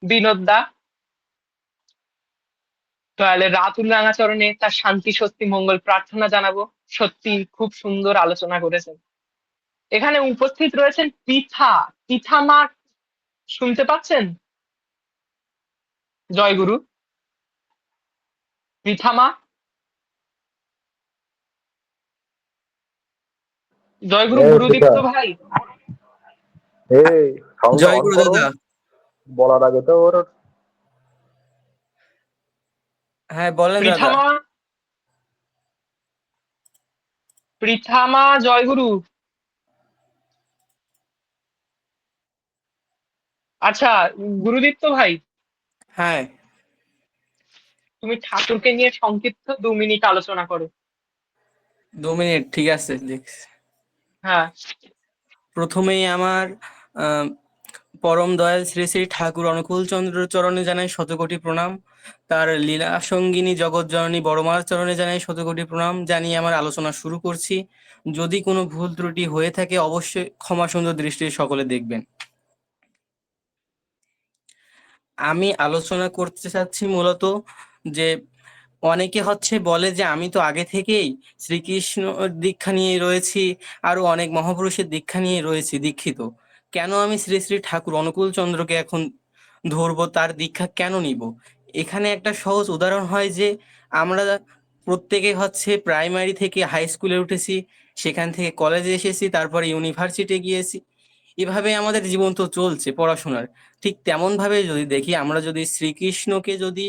বিনোদ দা। দয়ালের রাতুল রাঙাচরণে তার শান্তি স্বস্তি মঙ্গল প্রার্থনা জানাবো। সত্যি খুব সুন্দর আলোচনা করেছেন। এখানে উপস্থিত রয়েছেন পিঠা। পিঠা মা শুনতে পাচ্ছেন? জয়গুরু। পিঠা মা, জয়গুরু এই পিতা, গুরুদীপ্ত ভাই। এই সাউন্ডটা জয় অন গুরু করো। দাদা। বলার আগে তো ওর হ্যাঁ বলেন পৃথা দাদা। মা, পৃথা মা, জয়গুরু। আচ্ছা গুরুদীপ্ত ভাই, হ্যাঁ, তুমি ঠাকুরকে নিয়ে সংক্ষিপ্ত 2 মিনিট আলোচনা করো। 2 মিনিট ঠিক আছে, দেখছি। হ্যাঁ। প্রথমেই আমার আহ, পরম দয়াল শ্রী শ্রী ঠাকুর অনুকূল চন্দ্র চরণে জানাই শতকোটি প্রণাম। তার লীলা সঙ্গিনী জগৎ জননী বড়মার চরণে জানাই শতকোটি প্রণাম জানিয়ে আমার আলোচনা শুরু করছি। যদি কোনো ভুল ত্রুটি হয়ে থাকে অবশ্যই ক্ষমা সুন্দর দৃষ্টির সকলে দেখবেন। আমি আলোচনা করতে চাচ্ছি মূলত যে অনেকে বলে যে আমি তো আগে থেকেই শ্রীকৃষ্ণ দীক্ষা নিয়ে রয়েছি, আরো অনেক মহাপুরুষের দীক্ষা নিয়ে রয়েছি দীক্ষিত, কেন আমি শ্রী শ্রী ঠাকুর অনুকূল চন্দ্রকে এখন ধরবো, তার দীক্ষা কেন নিব? এখানে একটা সহজ উদাহরণ হয় যে আমরা প্রত্যেকে প্রাইমারি থেকে হাই স্কুলে উঠেছি, সেখান থেকে কলেজে এসেছি, তারপরে ইউনিভার্সিটি গিয়েছি, এভাবে আমাদের জীবন তো চলছে পড়াশোনার। ঠিক তেমন ভাবে যদি দেখি, আমরা যদি শ্রীকৃষ্ণকে যদি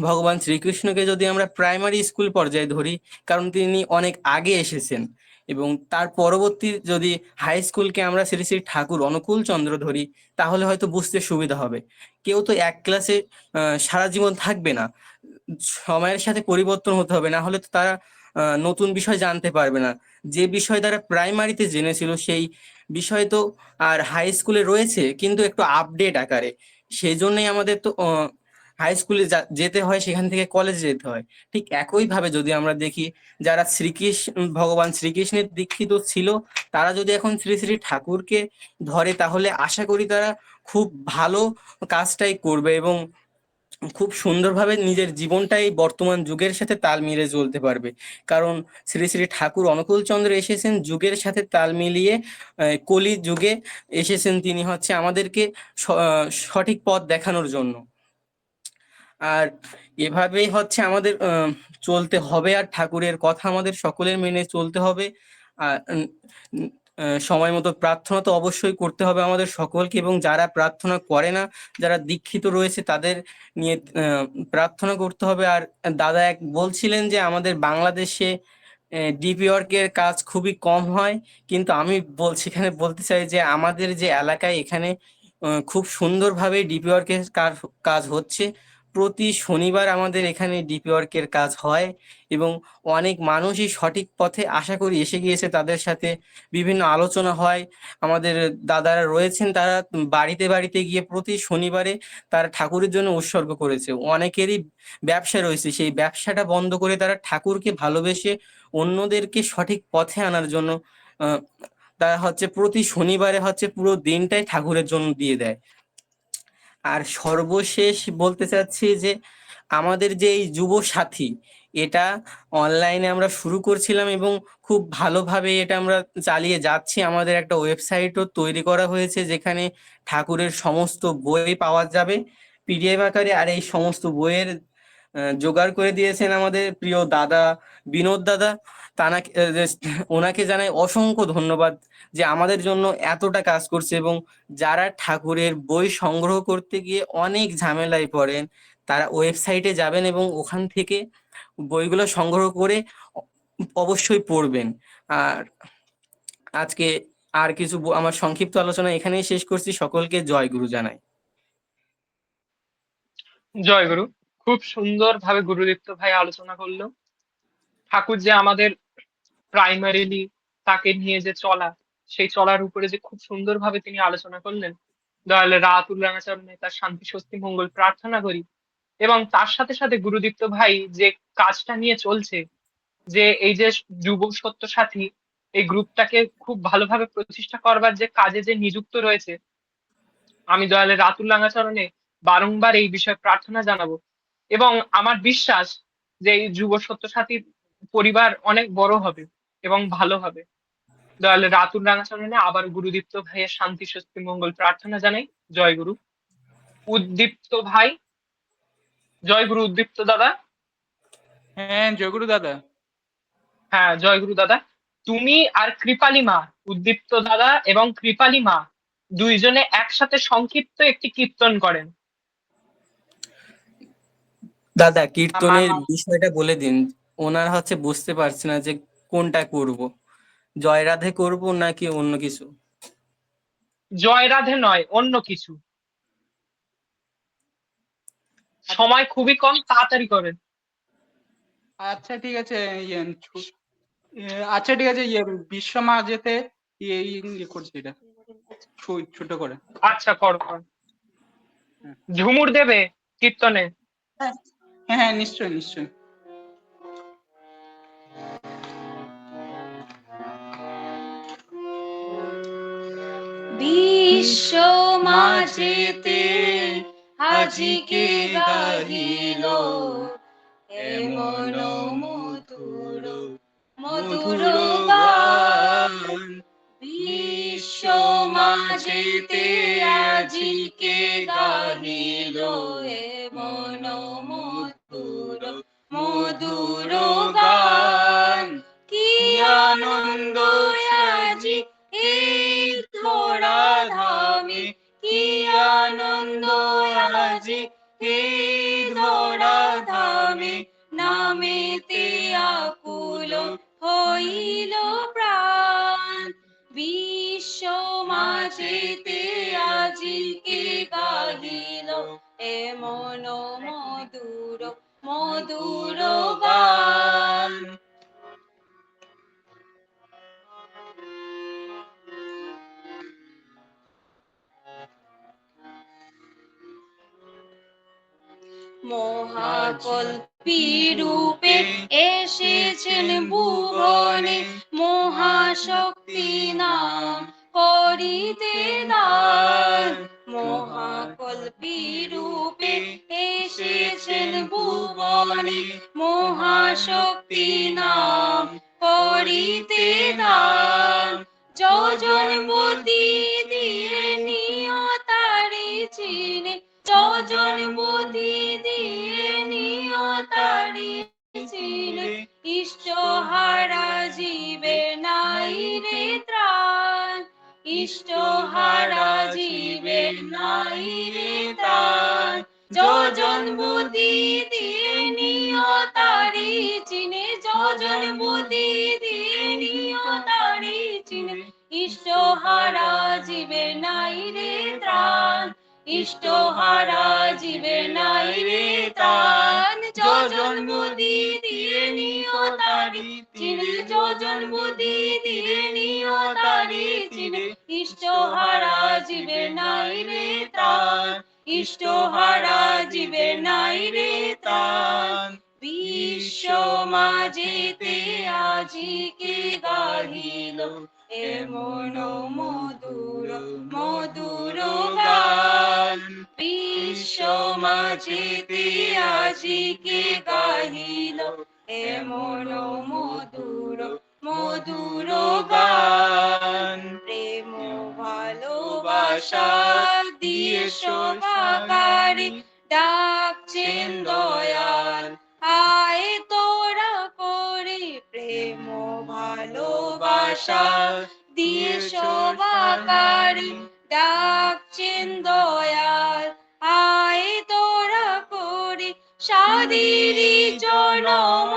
ভগবান শ্রীকৃষ্ণকে যদি আমরা প্রাইমারি স্কুল পর্যায়ে ধরি, কারণ তিনি অনেক আগে এসেছেন, এবং তার পরবর্তী যদি হাই স্কুলকে আমরা শ্রী শ্রী ঠাকুর অনুকূল চন্দ্র ধরি, তাহলে হয়তো বুঝতে সুবিধা হবে। কেউ তো এক ক্লাসে সারা জীবন থাকবে না, সময়ের সাথে পরিবর্তন হতে হবে, না হলে তো তারা নতুন বিষয় জানতে পারবে না। যে বিষয় তারা প্রাইমারিতে জেনেছিল সেই বিষয় তো আর হাই স্কুলে রয়েছে, কিন্তু একটু আপডেট আকারে। সেই জন্যই আমাদের তো হাই স্কুলে যেতে হয়, সেখান থেকে কলেজে যেতে হয়। ঠিক একইভাবে যদি আমরা দেখি, যারা ভগবান শ্রীকৃষ্ণের দীক্ষিত ছিল, তারা যদি এখন শ্রী শ্রী ঠাকুরকে ধরে, তাহলে আশা করি তারা খুব ভালো কাজটাই করবে এবং খুব সুন্দরভাবে নিজের জীবনটাই বর্তমান যুগের সাথে তাল মিলিয়ে চলতে পারবে। কারণ শ্রী শ্রী ঠাকুর অনুকূল চন্দ্র এসেছেন যুগের সাথে তাল মিলিয়ে, কলি যুগে এসেছেন তিনি আমাদেরকে সঠিক পথ দেখানোর জন্য। আর এভাবেই আমাদের চলতে হবে, আর ঠাকুরের কথা আমাদের সকলের মেনে চলতে হবে। আর সময় মতো প্রার্থনা তো অবশ্যই করতে হবে আমাদের সকলকে, এবং যারা প্রার্থনা করে না, যারা দীক্ষিত রয়েছে, তাদের নিয়ে প্রার্থনা করতে হবে। আর দাদা বলছিলেন যে আমাদের বাংলাদেশে ডিপি ওয়ার্কের কাজ খুবই কম হয়, কিন্তু আমি এখানে বলতে চাই যে আমাদের যে এলাকায় এখানে খুব সুন্দরভাবে ডিপি ওয়ার্কের কাজ হচ্ছে। প্রতি শনিবার আমাদের এখানে ডিপি ওয়ার্কের কাজ হয়, এবং অনেক মানুষই সঠিক পথে আশা করি এসে গিয়েছে, তাদের সাথে বিভিন্ন আলোচনা হয়। আমাদের দাদারা রয়েছেন, তারা বাড়িতে বাড়িতে গিয়ে প্রতি শনিবারে তারা ঠাকুরের জন্য উৎসর্গ করেছে। অনেকেরই ব্যবসা রয়েছে, সেই ব্যবসাটা বন্ধ করে তারা ঠাকুরকে ভালোবেসে অন্যদেরকে সঠিক পথে আনার জন্য আহ তারা প্রতি শনিবারে পুরো দিনটাই ঠাকুরের জন্য দিয়ে দেয়। আর সর্বশেষ বলতে চাচ্ছি যে আমাদের যে এই যুব সাথী, এটা অনলাইনে আমরা শুরু করছিলাম এবং খুব ভালোভাবে এটা আমরা চালিয়ে যাচ্ছি। আমাদের একটা ওয়েবসাইটও তৈরি করা হয়েছে, যেখানে ঠাকুরের সমস্ত বই পাওয়া যাবে পিডিএফ আকারে। আর এই সমস্ত বইয়ের জোগাড় করে দিয়েছেন আমাদের প্রিয় দাদা বিনোদ দাদা। তানাকে ওনাকে জানাই অসংখ্য ধন্যবাদ যে আমাদের জন্য এতটা কাজ করছে। এবং যারা ঠাকুরের বই সংগ্রহ করতে গিয়ে অনেক ঝামেলায় পড়েন, তারা ওয়েবসাইটে যাবেন এবং ওখান থেকে বইগুলো সংগ্রহ করে অবশ্যই পড়বেন। আর আজকে আর কিছু আমার সংক্ষিপ্ত আলোচনা এখানেই শেষ করছি। সকলকে জয় গুরু জানাই। জয়গুরু। খুব সুন্দর ভাবে গুরুদীপ্ত ভাই আলোচনা করলো। ঠাকুর যে আমাদের প্রাইমারিলি তাকে নিয়ে যে চলা, সেই চলার উপরে যে খুব সুন্দরভাবে তিনি আলোচনা করলেন। দয়ালের রাতুল রাঙাচরণে তার শান্তি স্বস্তি মঙ্গল প্রার্থনা করি। এবং তার সাথে সাথে গুরুদীপ্ত ভাই যে কাজটা নিয়ে চলছে, যে এই যে যুব সত্য সাথী, এই গ্রুপটাকে খুব ভালোভাবে প্রতিষ্ঠা করবার যে কাজে যে নিযুক্ত রয়েছে, আমি দয়ালের রাতুল রাঙাচরণে বারংবার এই বিষয়ে প্রার্থনা জানাবো। এবং আমার বিশ্বাস যে এই যুব সত্য সাথীর পরিবার অনেক বড় হবে এবং ভালো হবে। দয়ালের রাতুল রাঙাচরণে আবার গুরুদীপ্ত ভাইয়ের শান্তি স্বস্তি মঙ্গল প্রার্থনা জানাই। জয় গুরু। উদ্দীপ্ত ভাই, জয় গুরু উদ্দীপ্ত দাদা। হ্যাঁ, জয়গুরু দাদা। হ্যাঁ, জয় গুরু দাদা। তুমি আর কৃপালী মা, উদ্দীপ্ত দাদা এবং কৃপালী মা দুইজনে একসাথে সংক্ষিপ্ত একটি কীর্তন করেন। দাদা আমার কীর্তনের বিষয়টা বলে দিন, ওনারা বুঝতে পারছে না যে কোনটা করব, জয় রাধে করব নাকি অন্য কিছু। জয় রাধে নয়, অন্য কিছু। সময় খুবই কম, তাড়াতাড়ি করেন। আচ্ছা ঠিক আছে, আচ্ছা ঠিক আছে, বিশ্ব মাঝেতে করছি এটা ছোট করে। আচ্ছা, করো করো। ঝুমুর দেবে কীর্তনে? হ্যাঁ হ্যাঁ, নিশ্চয়ই নিশ্চয়ই। বিশ্ব মাঝেতে আজিকে গাহিল এমন মধুর মধুর গান। বিশ্ব মাঝেতে আজিকে গাহিল এমন মধুর মধুর গান। কি আনন্দ আজি এই ধরা ধামে, কি আনন্দ আজি এই ধরা ধামে, নামেতে আকুল হইল প্রাণ। বিশ্ব মাঝেতে আজিকে গাহিল এমন মধুর মধুর গান। মহাকল্পী রূপে এসেছেন ভুবনে, মহাশক্তি নাম করিতে দান। মহাকল্পী রূপে এসেছেন ভুবনে, মহাশক্তি নাম করিতে দান। যজনবতী দিয়ে নিয়তারি চিনে, যজনবতী দিয়ে নিয়তারি চিনে, ইষ্টহারা জীবে নাই রে ত্রাণ। ইষ্টহারা জীবে নাই রে ত্রাণ। যজনবতী দিয়ে নিয়তারি চিনে, যজনবতী দিয়ে নিয়তারি চিনে, ইষ্টহারা জীবে নাই রে ত্রাণ। ইষ্টহারা জীবে নাই রে ত্রাণ। যজনবতী দিয়ে নিয়তারি চিনে, যজনবতী দিয়ে নিয়তারি চিনে, ইষ্টহারা জীবে নাই রে ত্রাণ। ইষ্টহারা জীবে নাই রে ত্রাণ। বিশ্ব মাঝেতে আজিকে গাহিল এমন মধুর মধুর গান। বিশ্ব মাঝেতে আজিকে গাহিল এমন মধুর মধুর গান। প্রেম ভালোবাসা দিয়ে সবাকারে ডাকছেন দয়াল, আয় তোরা করে। প্রেম ভালোবাসা দিয়ে সবাকারে ডাকছেন দয়াল, আয় তোরা করে। সাদেরি জনম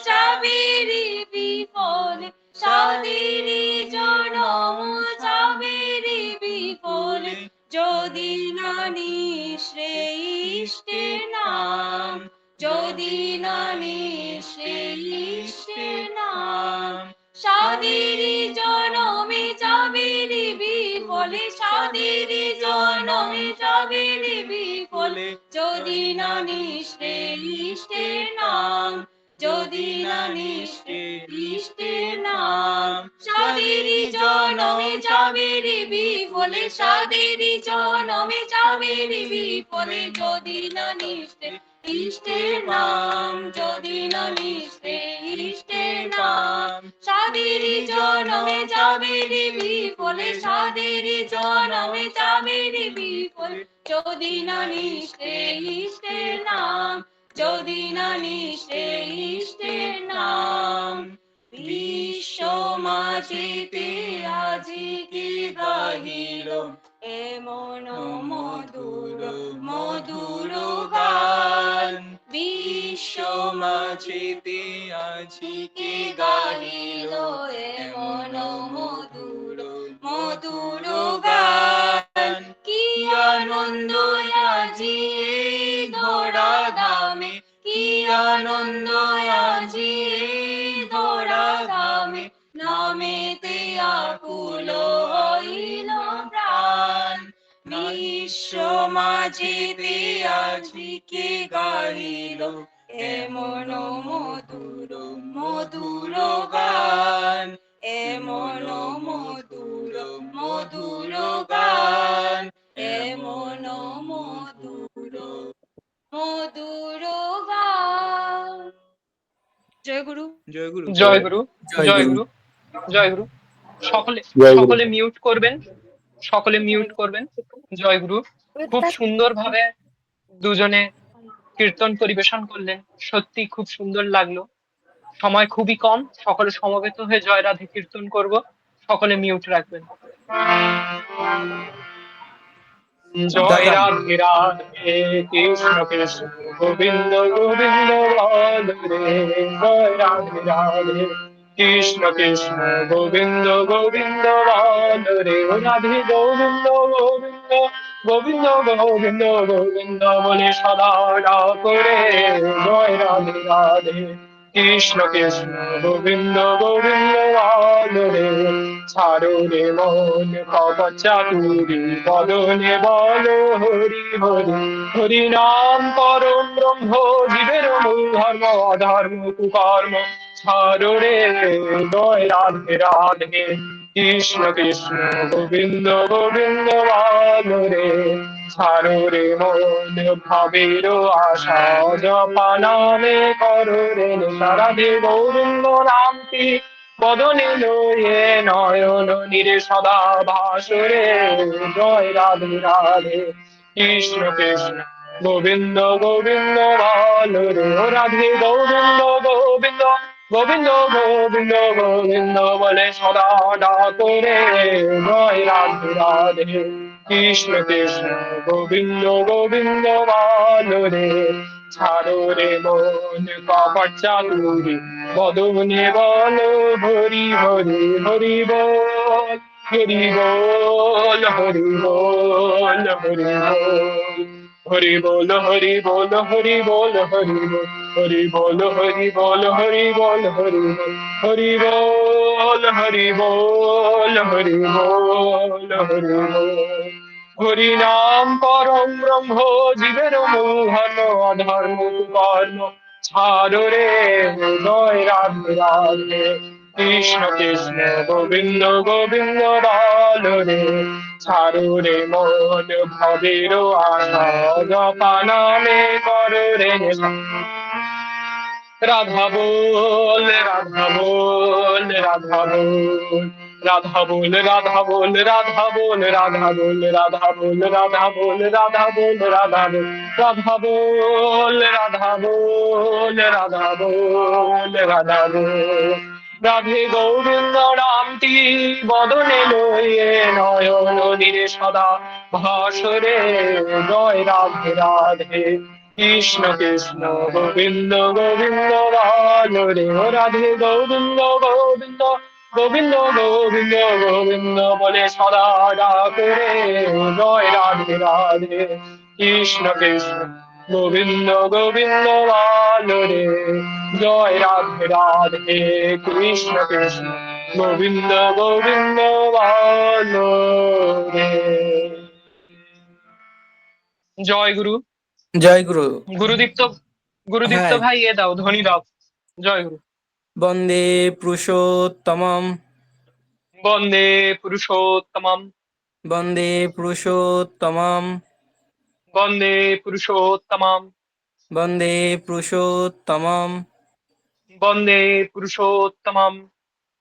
যাবেরি বিফলে, সাদেরি জনম যাবেরি বিফলে, যদি না নিশ্রে ইষ্টের নাম, যদি না নিশ্রে ইষ্টের নাম। সাদেরি জনমে যাবেরি বিফলে, সাদেরি জনমে যাবেরি বিফলে, যদি না নিষ্ঠে ইষ্টের নাম, যদি না নিষ্ঠে ইষ্টের নাম। সাদেরই জনমে যাবে রে বিফলে, সাদেরই জনমে যাবে রে বিফলে, যদি না নিষ্ঠে ইষ্টের নাম, যদি না নিষ্ঠে ইষ্টের নাম। সাদেরই জনমে যাবে রে বিফলে, সাদেরই জনমে যাবে রে বিফলে, যদি না নিষ্ঠে ইষ্টের নাম, যদি না নিষ্ঠে ইষ্টের নাম। বিশ্ব মাঝিতে আজিকে গাহিল এমন মধুর মধুর গান। বিশ্ব মাঝিতে আজিকে গাহিল এমন মধুর মধুর গান। কি আনন্দ আজি এই ধরা ধামে, কি আনন্দ আজি এই ধরা ধামে, নামেতে আকুল হইল প্রাণ। বিশ্ব মাঝিতে আজিকে গাহিল এমন মধুর মধুর গান, এমন মধুর মধুর গান, এমন মধুর মধুর গান। জয় গুরু। জয় গুরু। জয় গুরু, জয় জয় গুরু। গুরু, জয় গুরু। সকলে জয় গুরু। সকলে মিউট করবেন, সকলে মিউট করবেন। জয় গুরু। খুব সুন্দরভাবে দুজনে কীর্তন পরিবেশন করলেন, সত্যি খুব সুন্দর লাগলো। সময় খুবই কম, সকলে সমবেত হয়ে জয় রাধে কীর্তন করব। সকলে মিউট রাখবেন। জয় দাদা রাধে রাধে, কৃষ্ণ কৃষ্ণ গোবিন্দ গোবিন্দ বল রে। জয় রাধে রাধে, কৃষ্ণ কৃষ্ণ গোবিন্দ গোবিন্দ বল রে। রাধে গোবিন্দ গোবিন্দ গোবিন্দ গোবিন্দ গোবিন্দ বলে সদা করে। জয় রাধে রাধে, কৃষ্ণ কৃষ্ণ গোবিন্দ গোবিন্দ বল রে। ছাড়ো রে মন কপচাতুরি, বদনে বল হরি হরি। হরি নাম পরম ব্রহ্ম, জীবের মূল ধর্ম, অধর্ম কুকর্ম ছাড়ো রে। জয় রাধে রাধে, কৃষ্ণ কৃষ্ণ গোবিন্দ গোবিন্দ বল রে। ছাড়ো রে মন ভাবের আশা, জপা নামে করো রে নেশা। রাধে গোবিন্দ নামটি বদনে লয়ে নয়ন নিরে সদা ভাসরে। জয় রাধে রাধে, কৃষ্ণ কৃষ্ণ গোবিন্দ গোবিন্দ বল রে। ও রাধে গোবিন্দ গোবিন্দ গোবিন্দ গোবিন্দ গোবিন্দ বলে সদা ডাকরে। জয় রাধে রাধে, কৃষ্ণ কৃষ্ণ গোবিন্দ গোবিন্দ বল রে। ছাড়ো রে মন কপট চাতুরি, বদনে বল হরি হরি। হরি বল হরি বল হরি বল হরি বল। হরি বল হরি বল হরি বল হরি বল হরি বল হরি বল হরি বল হরি বল হরি বল হরি বল। হরি নাম পরম ব্রহ্ম, জীবের মূল ধর্ম, অধর্ম কর্ম ছাড়ো রে। জয় রাধে রাধে, কৃষ্ণ কৃষ্ণ গোবিন্দ গোবিন্দ বল রে। ছাড়ো রে মন ভবের আশা, জপা নামে করো রে নেশা। রাধা বল রাধা বল রাধা বল, রাধা বল রাধা বল রাধা বল রাধা বল রাধা বল রাধা বল রাধা বল রাধা বল। রাধা বল রাধা বল রাধা বল রাধা বল। রাধে গোবিন্দ নামটি বদনে লয়ে নয়ন নিরে সদা ভাসরে। জয় রাধে রাধে, কৃষ্ণ কৃষ্ণ গোবিন্দ গোবিন্দ বল রে। ও রাধে গোবিন্দ গোবিন্দ গোবিন্দ গোবিন্দ গোবিন্দ বলে সদা ডাকরে। জয় রাধে রাধে, কৃষ্ণ কৃষ্ণ গোবিন্দ গোবিন্দ বল রে। জয় রাধে রাধে, কৃষ্ণ কৃষ্ণ গোবিন্দ গোবিন্দ বল রে। জয় গুরু। জয় গুরু। গুরুদীপ্ত গুরুদীপ্ত হ্যাঁ। ভাই দাও, ধ্বনি দাও। জয় গুরু। বন্দে পুরুষোত্তমম। বন্দে পুরুষোত্তমম। বন্দে পুরুষোত্তমম। বন্দে পুরুষোত্তমম। বন্দে পুরুষোত্তমম। বন্দে পুরুষোত্তমম।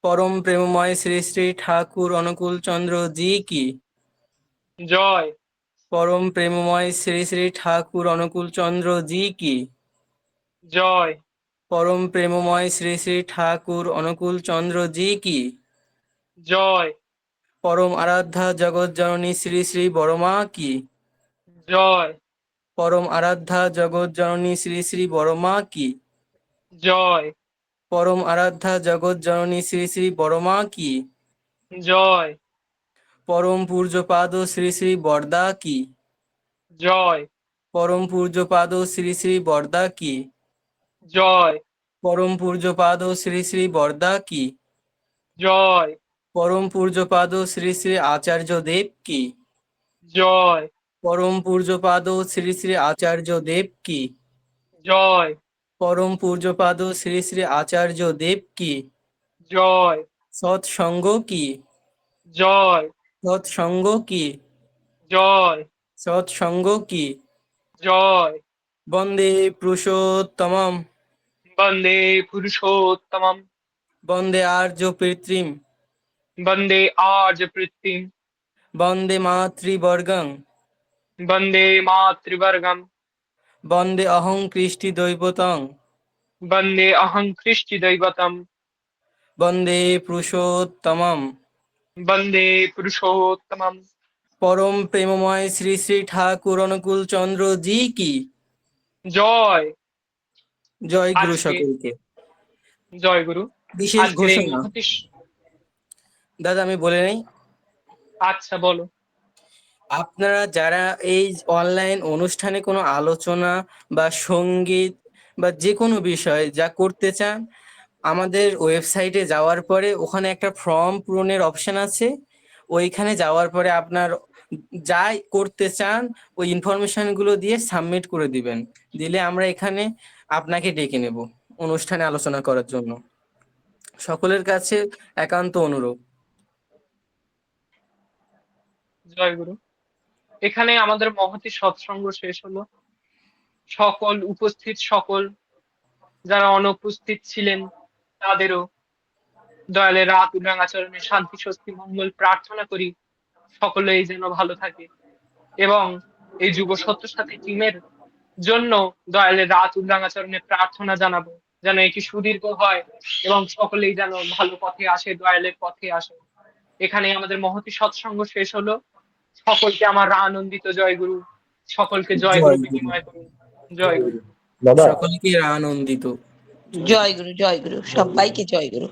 পরম প্রেমময় শ্রী শ্রী ঠাকুর অনুকূল চন্দ্র জি কি। জয়। পরম প্রেমময় শ্রী শ্রী ঠাকুর অনুকূল চন্দ্র জি কি। জয়। পরম প্রেমময় শ্রী শ্রী ঠাকুর অনুকূল চন্দ্র জি কি। জয়। পরম আরাধ্যা জগৎ জননী শ্রী শ্রী বড়মা কি। জয়। পরম আরাধ্যা জগৎ জননী শ্রী শ্রী বড়মা কি। জয়। পরম আরাধ্যা জগৎ জননী শ্রী শ্রী বড়মা কি। জয়। পরম পূজ্যপাদ শ্রী শ্রী বরদা কি। জয়। পরম পূজ্যপাদ শ্রী শ্রী বরদা কি। জয়। পরম পূজ্যপাদ শ্রী শ্রী বরদা কি। জয়। পরম পূজ্যপাদ শ্রী শ্রী আচার্য দেব কি। জয়। পরম পূজ্যপাদ শ্রী শ্রী আচার্য দেব কি। জয়। পরম পূজ্যপাদ শ্রী শ্রী আচার্য দেব কি। জয়। সৎসঙ্গ কি। জয়। সৎসঙ্গ কি। জয়। সৎসঙ্গ কি। জয়। বন্দে পুরুষোত্তমম। বন্দে পুরুষোত্তমম। বন্দে আর্য পিতৃম। বন্দে আর্য পৃথিবীম। বন্দে মাতৃবর্গং। বন্দে মাতৃবর্গম। বন্দে অহং কৃষ্টি দৈবতং। বন্দে অহং কৃষ্টি দৈবতম। বন্দে পুরুষোত্তমম। বন্দে পুরুষোত্তমম। পরম প্রেমময় শ্রী শ্রী ঠাকুর অনুকূল চন্দ্র জি কি। জয়। জয় গুরু আজকে সকলকে। জয় গুরু। বিশেষ আজকের এই ঘোষণা। মহতি। দাদা আমি বলে নেই, আচ্ছা বলো। আপনারা যারা এই অনলাইন অনুষ্ঠানে কোনো আলোচনা বা সঙ্গীত বা যে কোনো বিষয় যা করতে চান, আমাদের ওয়েবসাইটে যাওয়ার পরে ওখানে একটা ফর্ম পূরণের অপশন আছে। ওইখানে যাওয়ার পরে আপনার যাই করতে চান ওই ইনফরমেশন গুলো দিয়ে সাবমিট করে দিবেন। দিলে আমরা এখানে আপনাকে ডেকে নেব অনুষ্ঠানে আলোচনা করার জন্য। সকলের কাছে একান্ত অনুরোধ। জয় গুরু। এখানে আমাদের মহতি সৎসঙ্গ শেষ হলো। সকল উপস্থিত, সকল যারা অনুপস্থিত ছিলেন তাদেরও দয়ালের আতুল রাঙাচরণে শান্তি স্বস্তি মঙ্গল প্রার্থনা করি। সকলেই যেন ভালো থাকে এবং এই যুব সত্য সাথী টিমের জন্য দয়ালের আতুল রাঙাচরণে প্রার্থনা জানাবো যেন এটি সুদীর্ঘ হয় এবং সকলেই যেন ভালো পথে আসে, দয়ালের পথে আসে। এখানে আমাদের মহতি সৎসঙ্গ শেষ হলো। সকলকে আমার আনন্দিত জয় গুরু। সকলকে জয় গুরু জয় গুরু। বিনিময় করুন। জয় গুরু। দাদা, সকলকে আনন্দিত। জয় গুরু, জয় গুরু, সবাইকে জয় গুরু।